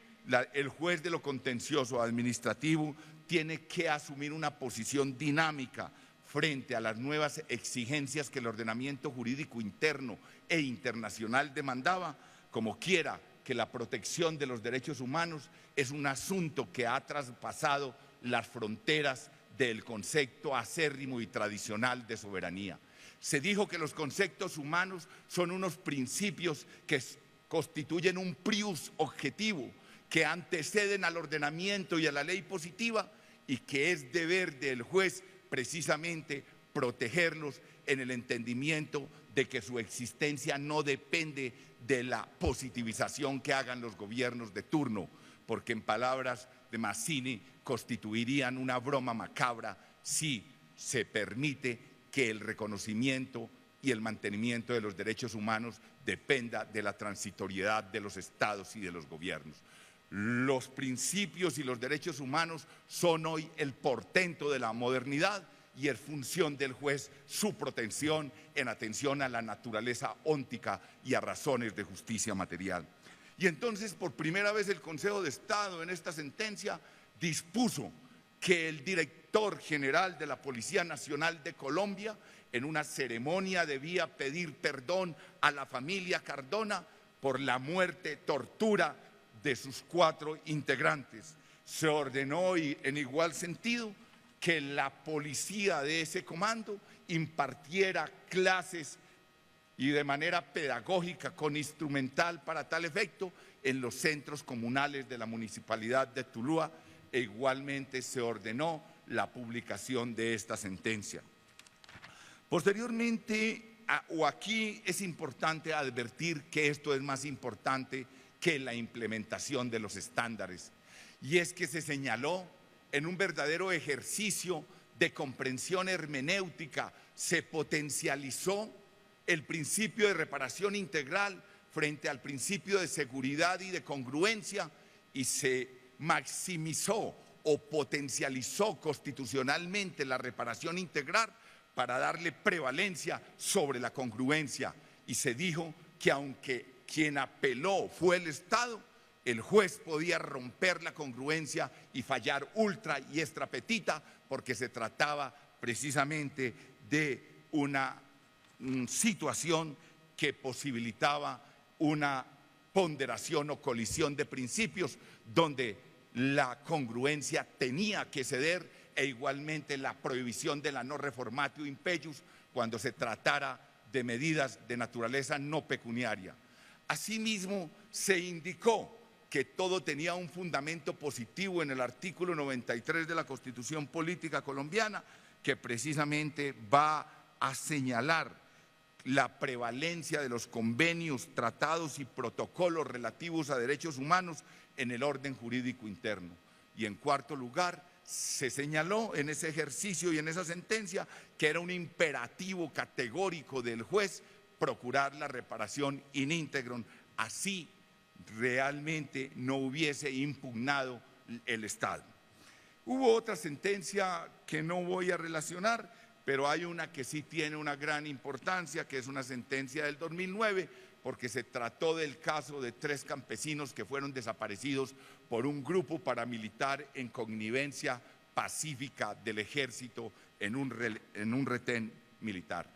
el juez de lo contencioso administrativo tiene que asumir una posición dinámica frente a las nuevas exigencias que el ordenamiento jurídico interno e internacional demandaba, como quiera que la protección de los derechos humanos es un asunto que ha traspasado las fronteras del concepto acérrimo y tradicional de soberanía. Se dijo que los conceptos humanos son unos principios que constituyen un prius objetivo, que anteceden al ordenamiento y a la ley positiva, y que es deber del juez precisamente protegerlos en el entendimiento de que su existencia no depende de la positivización que hagan los gobiernos de turno, porque en palabras de Mazzini constituirían una broma macabra si se permite que el reconocimiento y el mantenimiento de los derechos humanos dependa de la transitoriedad de los estados y de los gobiernos. Los principios y los derechos humanos son hoy el portento de la modernidad, y es función del juez su protección en atención a la naturaleza óntica y a razones de justicia material. Y entonces, por primera vez, el Consejo de Estado en esta sentencia dispuso que el director general de la Policía Nacional de Colombia, en una ceremonia, debía pedir perdón a la familia Cardona por la muerte, tortura de sus 4 integrantes. Se ordenó, y en igual sentido, que la policía de ese comando impartiera clases y de manera pedagógica con instrumental para tal efecto en los centros comunales de la municipalidad de Tuluá, e igualmente se ordenó la publicación de esta sentencia. Posteriormente, aquí es importante advertir que esto es más importante que la implementación de los estándares, y es que se señaló en un verdadero ejercicio de comprensión hermenéutica, se potencializó el principio de reparación integral frente al principio de seguridad y de congruencia, y se maximizó o potencializó constitucionalmente la reparación integral para darle prevalencia sobre la congruencia. Y se dijo que aunque quien apeló fue el Estado, el juez podía romper la congruencia y fallar ultra y extra petita porque se trataba precisamente de una situación que posibilitaba una ponderación o colisión de principios donde la congruencia tenía que ceder e igualmente la prohibición de la no reformatio impeius cuando se tratara de medidas de naturaleza no pecuniaria. Asimismo, se indicó que todo tenía un fundamento positivo en el artículo 93 de la Constitución Política Colombiana, que precisamente va a señalar la prevalencia de los convenios, tratados y protocolos relativos a derechos humanos en el orden jurídico interno. Y en cuarto lugar, se señaló en ese ejercicio y en esa sentencia que era un imperativo categórico del juez procurar la reparación in integrum, así realmente no hubiese impugnado el Estado. Hubo otra sentencia que no voy a relacionar, pero hay una que sí tiene una gran importancia, que es una sentencia del 2009, porque se trató del caso de 3 campesinos que fueron desaparecidos por un grupo paramilitar en connivencia pacífica del ejército en un retén militar.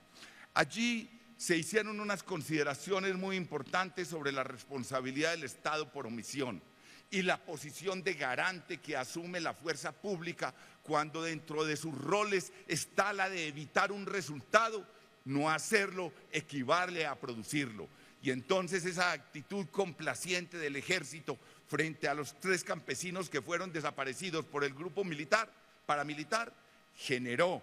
Allí se hicieron unas consideraciones muy importantes sobre la responsabilidad del Estado por omisión y la posición de garante que asume la fuerza pública cuando dentro de sus roles está la de evitar un resultado, no hacerlo equivale a producirlo. Y entonces esa actitud complaciente del ejército frente a los 3 campesinos que fueron desaparecidos por el grupo paramilitar, generó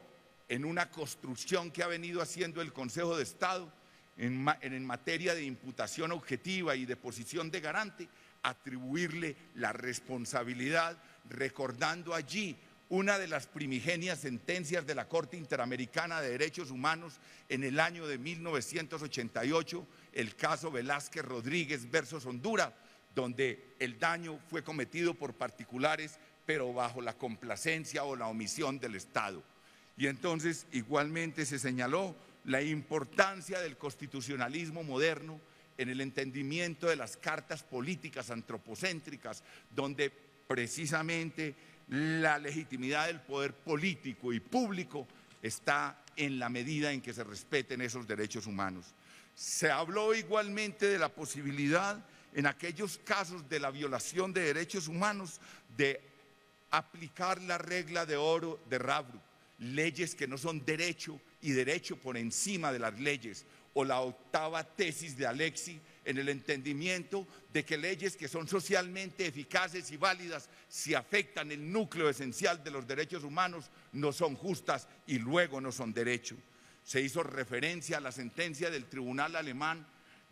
en una construcción que ha venido haciendo el Consejo de Estado en materia de imputación objetiva y de posición de garante, atribuirle la responsabilidad, recordando allí una de las primigenias sentencias de la Corte Interamericana de Derechos Humanos en el año de 1988, el caso Velázquez Rodríguez versus Honduras, donde el daño fue cometido por particulares, pero bajo la complacencia o la omisión del Estado. Y entonces igualmente se señaló la importancia del constitucionalismo moderno en el entendimiento de las cartas políticas antropocéntricas, donde precisamente la legitimidad del poder político y público está en la medida en que se respeten esos derechos humanos. Se habló igualmente de la posibilidad, en aquellos casos de la violación de derechos humanos, de aplicar la regla de oro de Rabru, leyes que no son derecho y derecho por encima de las leyes, o la octava tesis de Alexis en el entendimiento de que leyes que son socialmente eficaces y válidas, si afectan el núcleo esencial de los derechos humanos, no son justas y luego no son derecho. Se hizo referencia a la sentencia del tribunal alemán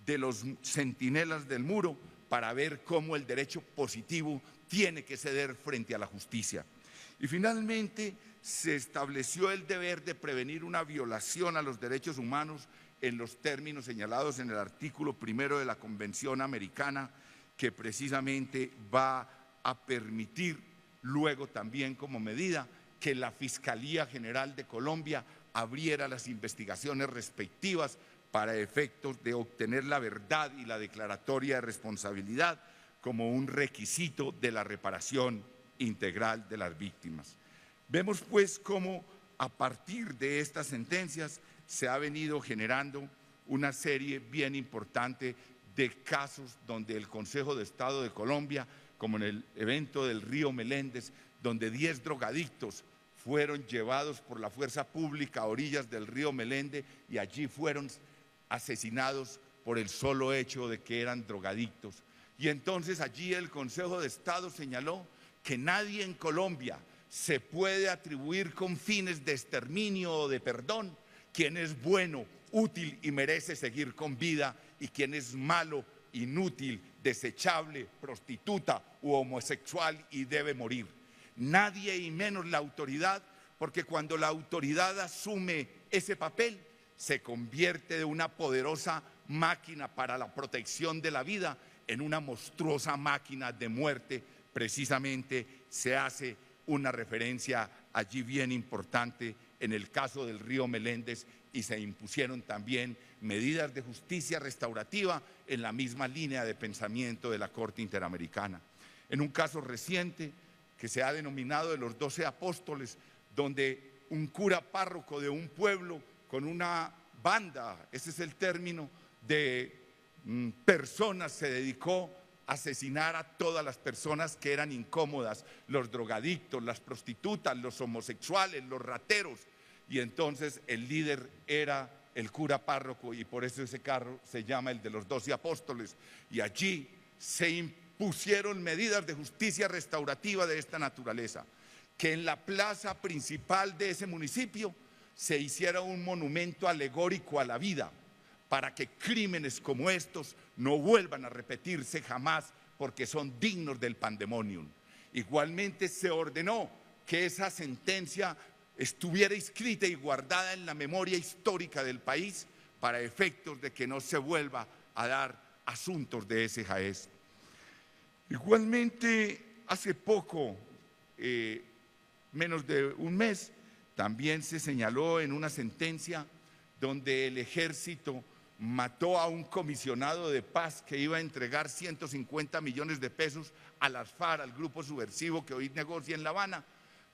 de los centinelas del muro para ver cómo el derecho positivo tiene que ceder frente a la justicia. Y finalmente se estableció el deber de prevenir una violación a los derechos humanos en los términos señalados en el artículo 1 de la Convención Americana, que precisamente va a permitir luego también como medida que la Fiscalía General de Colombia abriera las investigaciones respectivas para efectos de obtener la verdad y la declaratoria de responsabilidad como un requisito de la reparación integral de las víctimas. Vemos pues cómo a partir de estas sentencias se ha venido generando una serie bien importante de casos donde el Consejo de Estado de Colombia, como en el evento del Río Meléndez, donde 10 drogadictos fueron llevados por la fuerza pública a orillas del Río Meléndez y allí fueron asesinados por el solo hecho de que eran drogadictos. Y entonces allí el Consejo de Estado señaló que nadie en Colombia se puede atribuir con fines de exterminio o de perdón quien es bueno, útil y merece seguir con vida, y quien es malo, inútil, desechable, prostituta u homosexual y debe morir. Nadie y menos la autoridad, porque cuando la autoridad asume ese papel, se convierte de una poderosa máquina para la protección de la vida en una monstruosa máquina de muerte. Precisamente se hace una referencia allí bien importante en el caso del río Meléndez, y se impusieron también medidas de justicia restaurativa en la misma línea de pensamiento de la Corte Interamericana. En un caso reciente que se ha denominado de los 12 apóstoles, donde un cura párroco de un pueblo con una banda, ese es el término, de personas se dedicó a asesinar a todas las personas que eran incómodas, los drogadictos, las prostitutas, los homosexuales, los rateros. Y entonces el líder era el cura párroco, y por eso ese carro se llama el de los 12 apóstoles. Y allí se impusieron medidas de justicia restaurativa de esta naturaleza, que en la plaza principal de ese municipio se hiciera un monumento alegórico a la vida, para que crímenes como estos no vuelvan a repetirse jamás, porque son dignos del pandemonium. Igualmente se ordenó que esa sentencia estuviera inscrita y guardada en la memoria histórica del país, para efectos de que no se vuelva a dar asuntos de ese jaez. Igualmente, hace poco, menos de un mes, también se señaló en una sentencia donde el ejército mató a un comisionado de paz que iba a entregar 150 millones de pesos a las FARC, al grupo subversivo que hoy negocia en La Habana,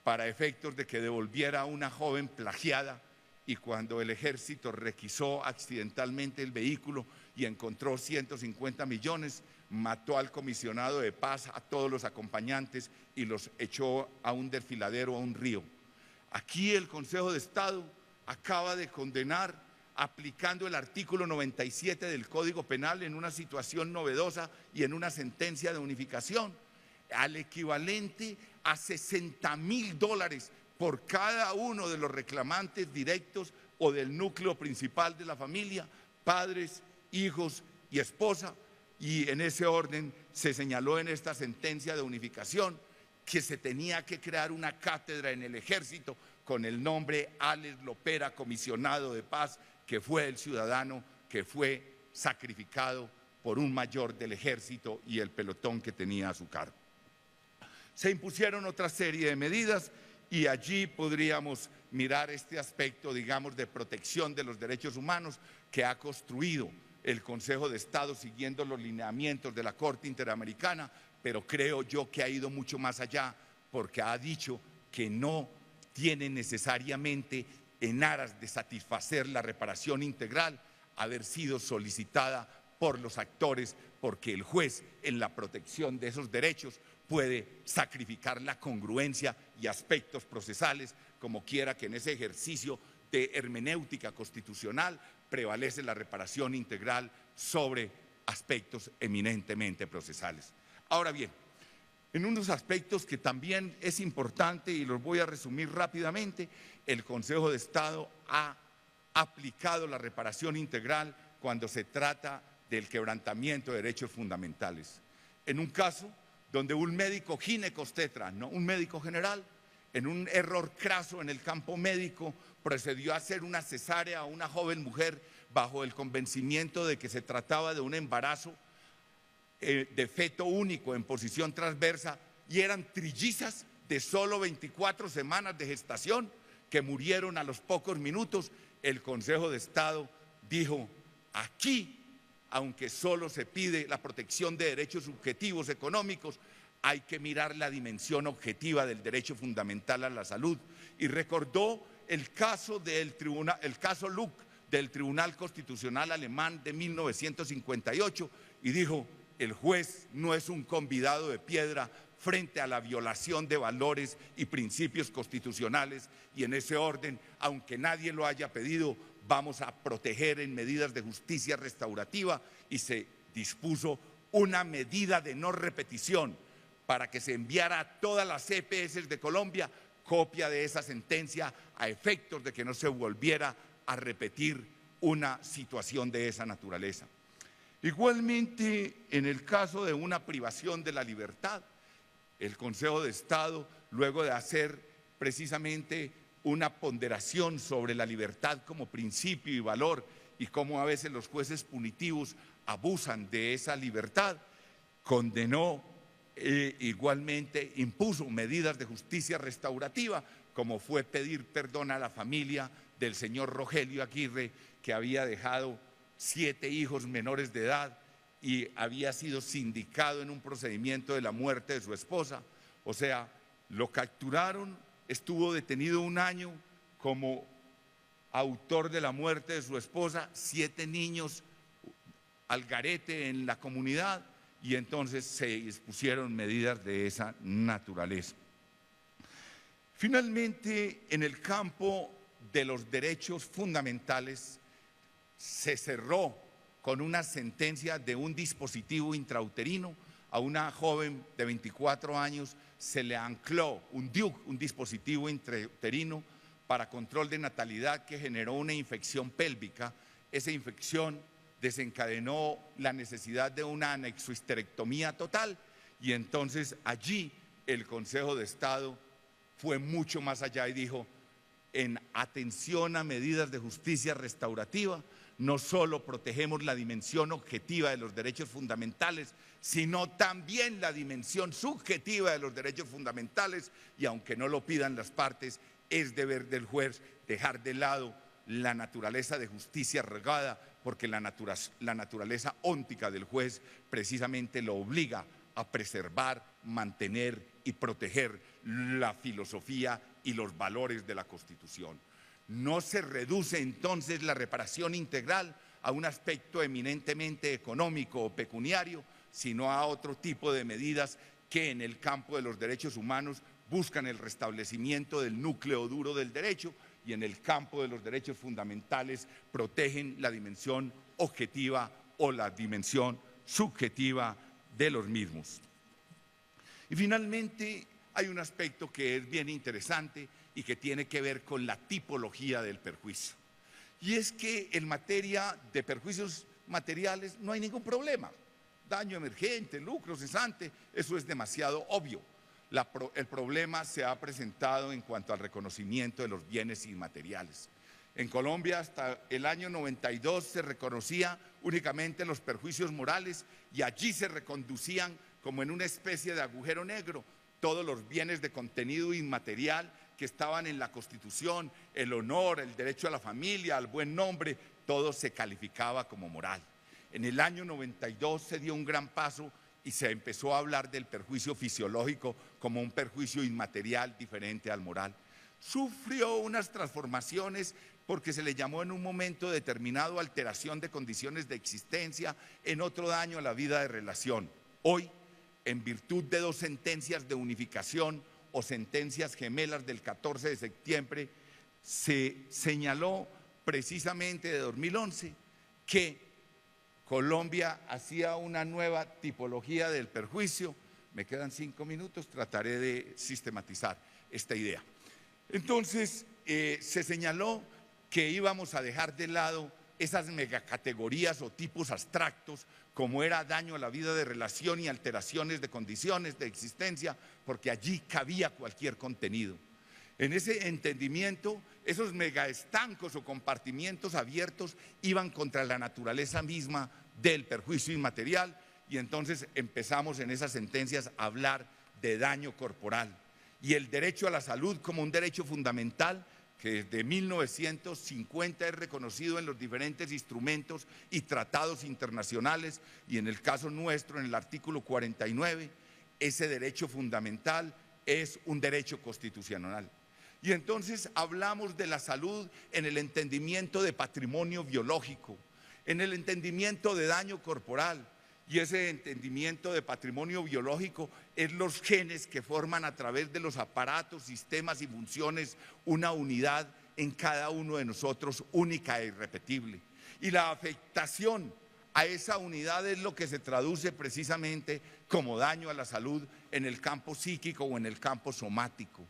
para efectos de que devolviera a una joven plagiada, y cuando el ejército requisó accidentalmente el vehículo y encontró 150 millones, mató al comisionado de paz, a todos los acompañantes, y los echó a un desfiladero, a un río. Aquí el Consejo de Estado acaba de condenar, aplicando el artículo 97 del Código Penal en una situación novedosa y en una sentencia de unificación, al equivalente a $60.000 por cada uno de los reclamantes directos o del núcleo principal de la familia, padres, hijos y esposa. Y en ese orden se señaló en esta sentencia de unificación que se tenía que crear una cátedra en el ejército con el nombre Alex Lopera, comisionado de paz, que fue el ciudadano que fue sacrificado por un mayor del ejército y el pelotón que tenía a su cargo. Se impusieron otra serie de medidas, y allí podríamos mirar este aspecto, digamos, de protección de los derechos humanos que ha construido el Consejo de Estado siguiendo los lineamientos de la Corte Interamericana, pero creo yo que ha ido mucho más allá, porque ha dicho que no tiene necesariamente, en aras de satisfacer la reparación integral, haber sido solicitada por los actores, porque el juez en la protección de esos derechos puede sacrificar la congruencia y aspectos procesales, como quiera que en ese ejercicio de hermenéutica constitucional prevalece la reparación integral sobre aspectos eminentemente procesales. Ahora bien, en unos aspectos que también es importante, y los voy a resumir rápidamente, el Consejo de Estado ha aplicado la reparación integral cuando se trata del quebrantamiento de derechos fundamentales. En un caso donde un médico ginecobstetra, no un médico general, en un error craso en el campo médico, procedió a hacer una cesárea a una joven mujer bajo el convencimiento de que se trataba de un embarazo de feto único en posición transversa, y eran trillizas de solo 24 semanas de gestación que murieron a los pocos minutos. El Consejo de Estado dijo: aquí, aunque solo se pide la protección de derechos subjetivos económicos, hay que mirar la dimensión objetiva del derecho fundamental a la salud, y recordó el caso Luck del Tribunal Constitucional Alemán de 1958, y dijo: el juez no es un convidado de piedra frente a la violación de valores y principios constitucionales, y en ese orden, aunque nadie lo haya pedido, vamos a proteger en medidas de justicia restaurativa, y se dispuso una medida de no repetición para que se enviara a todas las EPS de Colombia copia de esa sentencia, a efectos de que no se volviera a repetir una situación de esa naturaleza. Igualmente, en el caso de una privación de la libertad, el Consejo de Estado, luego de hacer precisamente una ponderación sobre la libertad como principio y valor, y cómo a veces los jueces punitivos abusan de esa libertad, condenó, igualmente impuso medidas de justicia restaurativa como fue pedir perdón a la familia del señor Rogelio Aguirre, que había dejado 7 hijos menores de edad y había sido sindicado en un procedimiento de la muerte de su esposa. O sea, lo capturaron, estuvo detenido 1 año como autor de la muerte de su esposa, 7 niños al garete en la comunidad, y entonces se dispusieron medidas de esa naturaleza. Finalmente, en el campo de los derechos fundamentales, se cerró con una sentencia de un dispositivo intrauterino. A una joven de 24 años se le ancló un DIUC, un dispositivo intrauterino para control de natalidad, que generó una infección pélvica. Esa infección desencadenó la necesidad de una anexohisterectomía total, y entonces allí el Consejo de Estado fue mucho más allá y dijo: en atención a medidas de justicia restaurativa, no solo protegemos la dimensión objetiva de los derechos fundamentales, sino también la dimensión subjetiva de los derechos fundamentales, y aunque no lo pidan las partes, es deber del juez dejar de lado la naturaleza de justicia regada, porque la naturaleza óntica del juez precisamente lo obliga a preservar, mantener y proteger la filosofía y los valores de la Constitución. No se reduce entonces la reparación integral a un aspecto eminentemente económico o pecuniario, sino a otro tipo de medidas que en el campo de los derechos humanos buscan el restablecimiento del núcleo duro del derecho, y en el campo de los derechos fundamentales protegen la dimensión objetiva o la dimensión subjetiva de los mismos. Y finalmente hay un aspecto que es bien interesante y que tiene que ver con la tipología del perjuicio. Y es que en materia de perjuicios materiales no hay ningún problema. Daño emergente, lucro cesante, eso es demasiado obvio. El problema se ha presentado en cuanto al reconocimiento de los bienes inmateriales. En Colombia hasta el año 92 se reconocía únicamente los perjuicios morales, y allí se reconducían como en una especie de agujero negro todos los bienes de contenido inmaterial que estaban en la Constitución: el honor, el derecho a la familia, al buen nombre, todo se calificaba como moral. En el año 92 se dio un gran paso y se empezó a hablar del perjuicio fisiológico como un perjuicio inmaterial diferente al moral. Sufrió unas transformaciones porque se le llamó en un momento determinado alteración de condiciones de existencia, en otro daño a la vida de relación. Hoy, en virtud de 2 sentencias de unificación o sentencias gemelas del 14 de septiembre, se señaló precisamente de 2011 que Colombia hacía una nueva tipología del perjuicio. Me quedan 5 minutos, trataré de sistematizar esta idea. Entonces, se señaló que íbamos a dejar de lado esas megacategorías o tipos abstractos, como era daño a la vida de relación y alteraciones de condiciones de existencia, porque allí cabía cualquier contenido. En ese entendimiento, esos megaestancos o compartimientos abiertos iban contra la naturaleza misma del perjuicio inmaterial, y entonces empezamos en esas sentencias a hablar de daño corporal y el derecho a la salud como un derecho fundamental que desde 1950 es reconocido en los diferentes instrumentos y tratados internacionales, y en el caso nuestro, en el artículo 49, ese derecho fundamental es un derecho constitucional. Y entonces hablamos de la salud en el entendimiento de patrimonio biológico, en el entendimiento de daño corporal, y ese entendimiento de patrimonio biológico es los genes que forman a través de los aparatos, sistemas y funciones una unidad en cada uno de nosotros única e irrepetible. Y la afectación a esa unidad es lo que se traduce precisamente como daño a la salud en el campo psíquico o en el campo somático.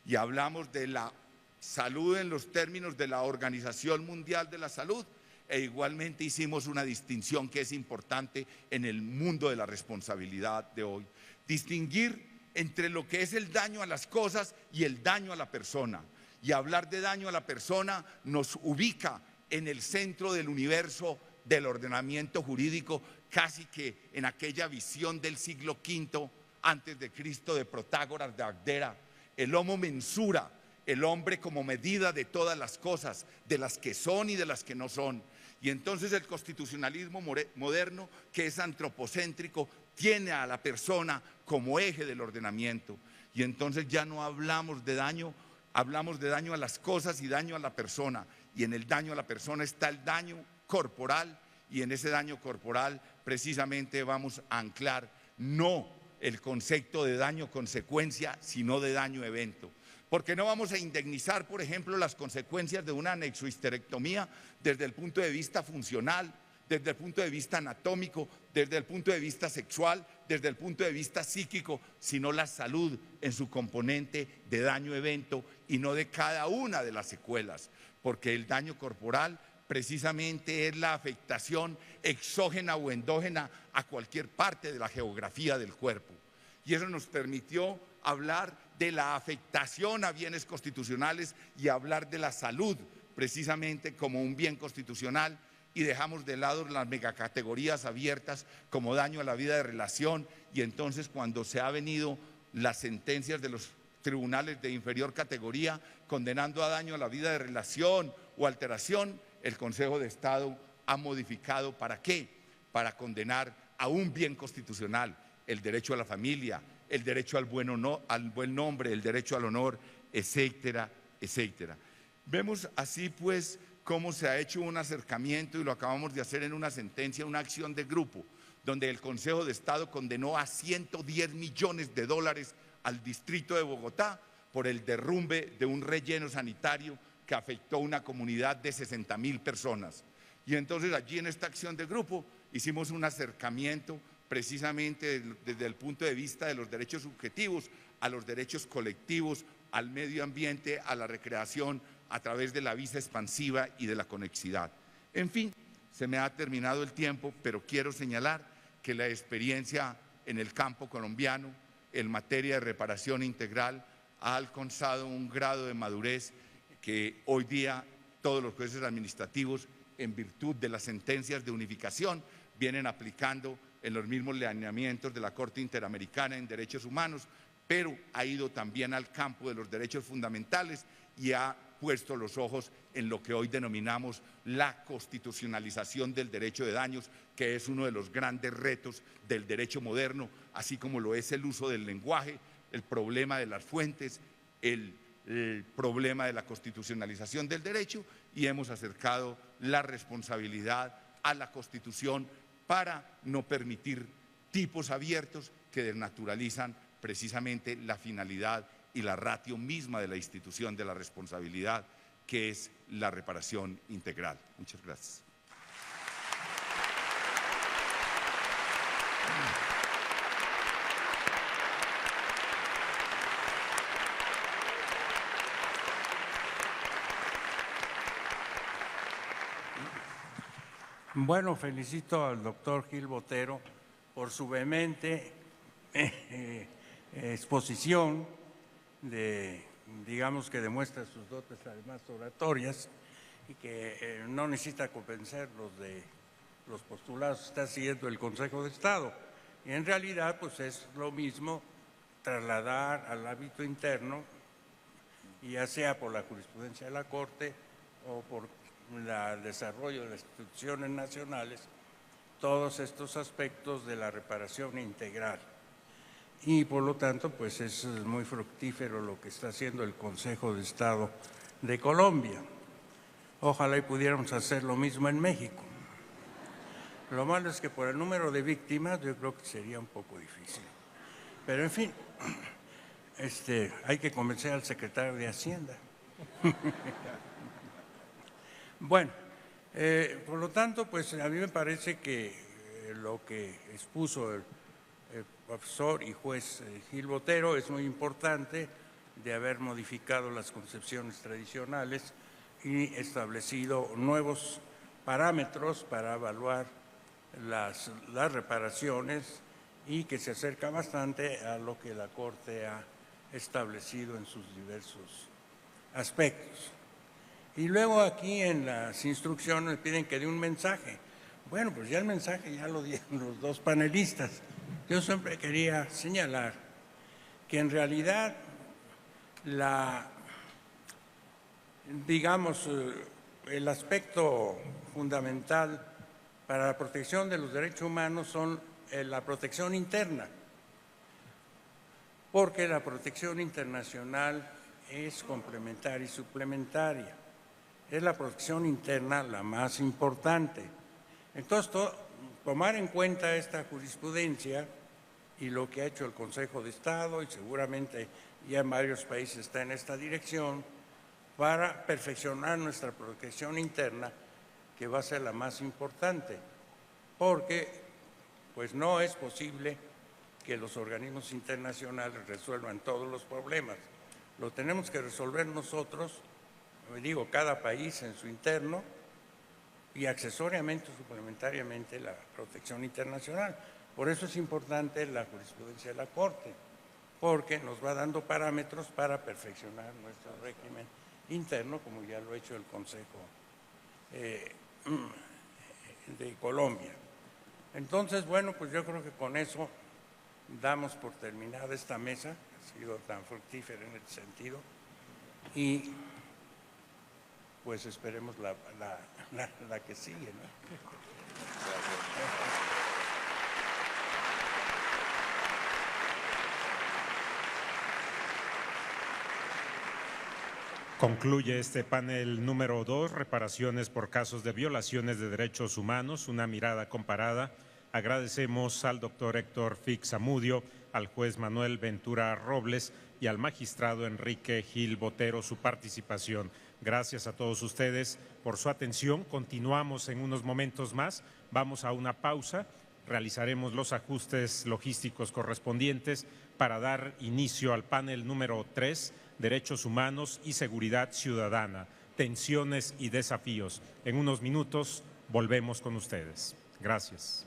Y hablamos de la salud en los términos de la Organización Mundial de la Salud, e igualmente hicimos una distinción que es importante en el mundo de la responsabilidad de hoy. Distinguir entre lo que es el daño a las cosas y el daño a la persona. Y hablar de daño a la persona nos ubica en el centro del universo del ordenamiento jurídico, casi que en aquella visión del siglo V antes de Cristo de Protágoras de Abdera. El homo mensura el hombre como medida de todas las cosas, de las que son y de las que no son. Y entonces el constitucionalismo moderno, que es antropocéntrico, tiene a la persona como eje del ordenamiento. Y entonces ya no hablamos de daño, hablamos de daño a las cosas y daño a la persona. Y en el daño a la persona está el daño corporal, y en ese daño corporal precisamente vamos a anclar no el concepto de daño consecuencia, sino de daño evento. Porque no vamos a indemnizar, por ejemplo, las consecuencias de una anexohisterectomía desde el punto de vista funcional, desde el punto de vista anatómico, desde el punto de vista sexual, desde el punto de vista psíquico, sino la salud en su componente de daño evento y no de cada una de las secuelas. Porque el daño corporal precisamente es la afectación exógena o endógena a cualquier parte de la geografía del cuerpo. Y eso nos permitió hablar de la afectación a bienes constitucionales y hablar de la salud precisamente como un bien constitucional, y dejamos de lado las megacategorías abiertas como daño a la vida de relación. Y entonces, cuando se han venido las sentencias de los tribunales de inferior categoría condenando a daño a la vida de relación o alteración, el Consejo de Estado ha modificado ¿para qué? Para condenar a un bien constitucional, el derecho a la familia, el derecho al buen nombre, el derecho al honor, etcétera, etcétera. Vemos así pues cómo se ha hecho un acercamiento, y lo acabamos de hacer en una sentencia, una acción de grupo, donde el Consejo de Estado condenó a 110 millones de dólares al distrito de Bogotá por el derrumbe de un relleno sanitario que afectó a una comunidad de 60.000 personas. Y entonces allí en esta acción de grupo hicimos un acercamiento precisamente desde el punto de vista de los derechos subjetivos a los derechos colectivos, al medio ambiente, a la recreación, a través de la visa expansiva y de la conexidad. En fin, se me ha terminado el tiempo, pero quiero señalar que la experiencia en el campo colombiano en materia de reparación integral ha alcanzado un grado de madurez que hoy día todos los jueces administrativos, en virtud de las sentencias de unificación, vienen aplicando en los mismos lineamientos de la Corte Interamericana en Derechos Humanos, pero ha ido también al campo de los derechos fundamentales y ha puesto los ojos en lo que hoy denominamos la constitucionalización del derecho de daños, que es uno de los grandes retos del derecho moderno, así como lo es el uso del lenguaje, el problema de las fuentes, el problema de la constitucionalización del derecho, y hemos acercado la responsabilidad a la Constitución para no permitir tipos abiertos que desnaturalizan precisamente la finalidad y la ratio misma de la institución de la responsabilidad, que es la reparación integral. Muchas gracias. Bueno, felicito al doctor Gil Botero por su vehemente exposición, digamos que demuestra sus dotes además oratorias y que no necesita convencerlos de los postulados que está siguiendo el Consejo de Estado. Y en realidad pues es lo mismo trasladar al ámbito interno, ya sea por la jurisprudencia de la Corte o por el desarrollo de las instituciones nacionales, todos estos aspectos de la reparación integral. Y por lo tanto, pues es muy fructífero lo que está haciendo el Consejo de Estado de Colombia. Ojalá y pudiéramos hacer lo mismo en México. Lo malo es que por el número de víctimas yo creo que sería un poco difícil. Pero en fin, hay que convencer al secretario de Hacienda. Bueno, por lo tanto, pues a mí me parece que lo que expuso el profesor y juez Gil Botero es muy importante, de haber modificado las concepciones tradicionales y establecido nuevos parámetros para evaluar las reparaciones, y que se acerca bastante a lo que la Corte ha establecido en sus diversos aspectos. Y luego aquí en las instrucciones piden que dé un mensaje. Bueno, pues ya el mensaje ya lo dieron los dos panelistas. Yo siempre quería señalar que en realidad la digamos, el aspecto fundamental para la protección de los derechos humanos son la protección interna, porque la protección internacional es complementaria y suplementaria. Es la protección interna la más importante. Entonces, tomar en cuenta esta jurisprudencia y lo que ha hecho el Consejo de Estado, y seguramente ya en varios países está en esta dirección, para perfeccionar nuestra protección interna, que va a ser la más importante, porque pues no es posible que los organismos internacionales resuelvan todos los problemas. Lo tenemos que resolver nosotros, digo, cada país en su interno, y accesoriamente, suplementariamente, la protección internacional. Por eso es importante la jurisprudencia de la Corte, porque nos va dando parámetros para perfeccionar nuestro régimen interno, como ya lo ha hecho el Consejo de Colombia. Entonces, bueno, pues yo creo que con eso damos por terminada esta mesa, que ha sido tan fructífera en este sentido, y pues esperemos la que sigue, ¿no? Concluye este panel número 2, reparaciones por casos de violaciones de derechos humanos, una mirada comparada. Agradecemos al doctor Héctor Fix Zamudio, al juez Manuel Ventura Robles y al magistrado Enrique Gil Botero su participación. Gracias a todos ustedes por su atención. Continuamos en unos momentos más. Vamos a una pausa. Realizaremos los ajustes logísticos correspondientes para dar inicio al panel número 3, Derechos Humanos y Seguridad Ciudadana, Tensiones y Desafíos. En unos minutos volvemos con ustedes. Gracias.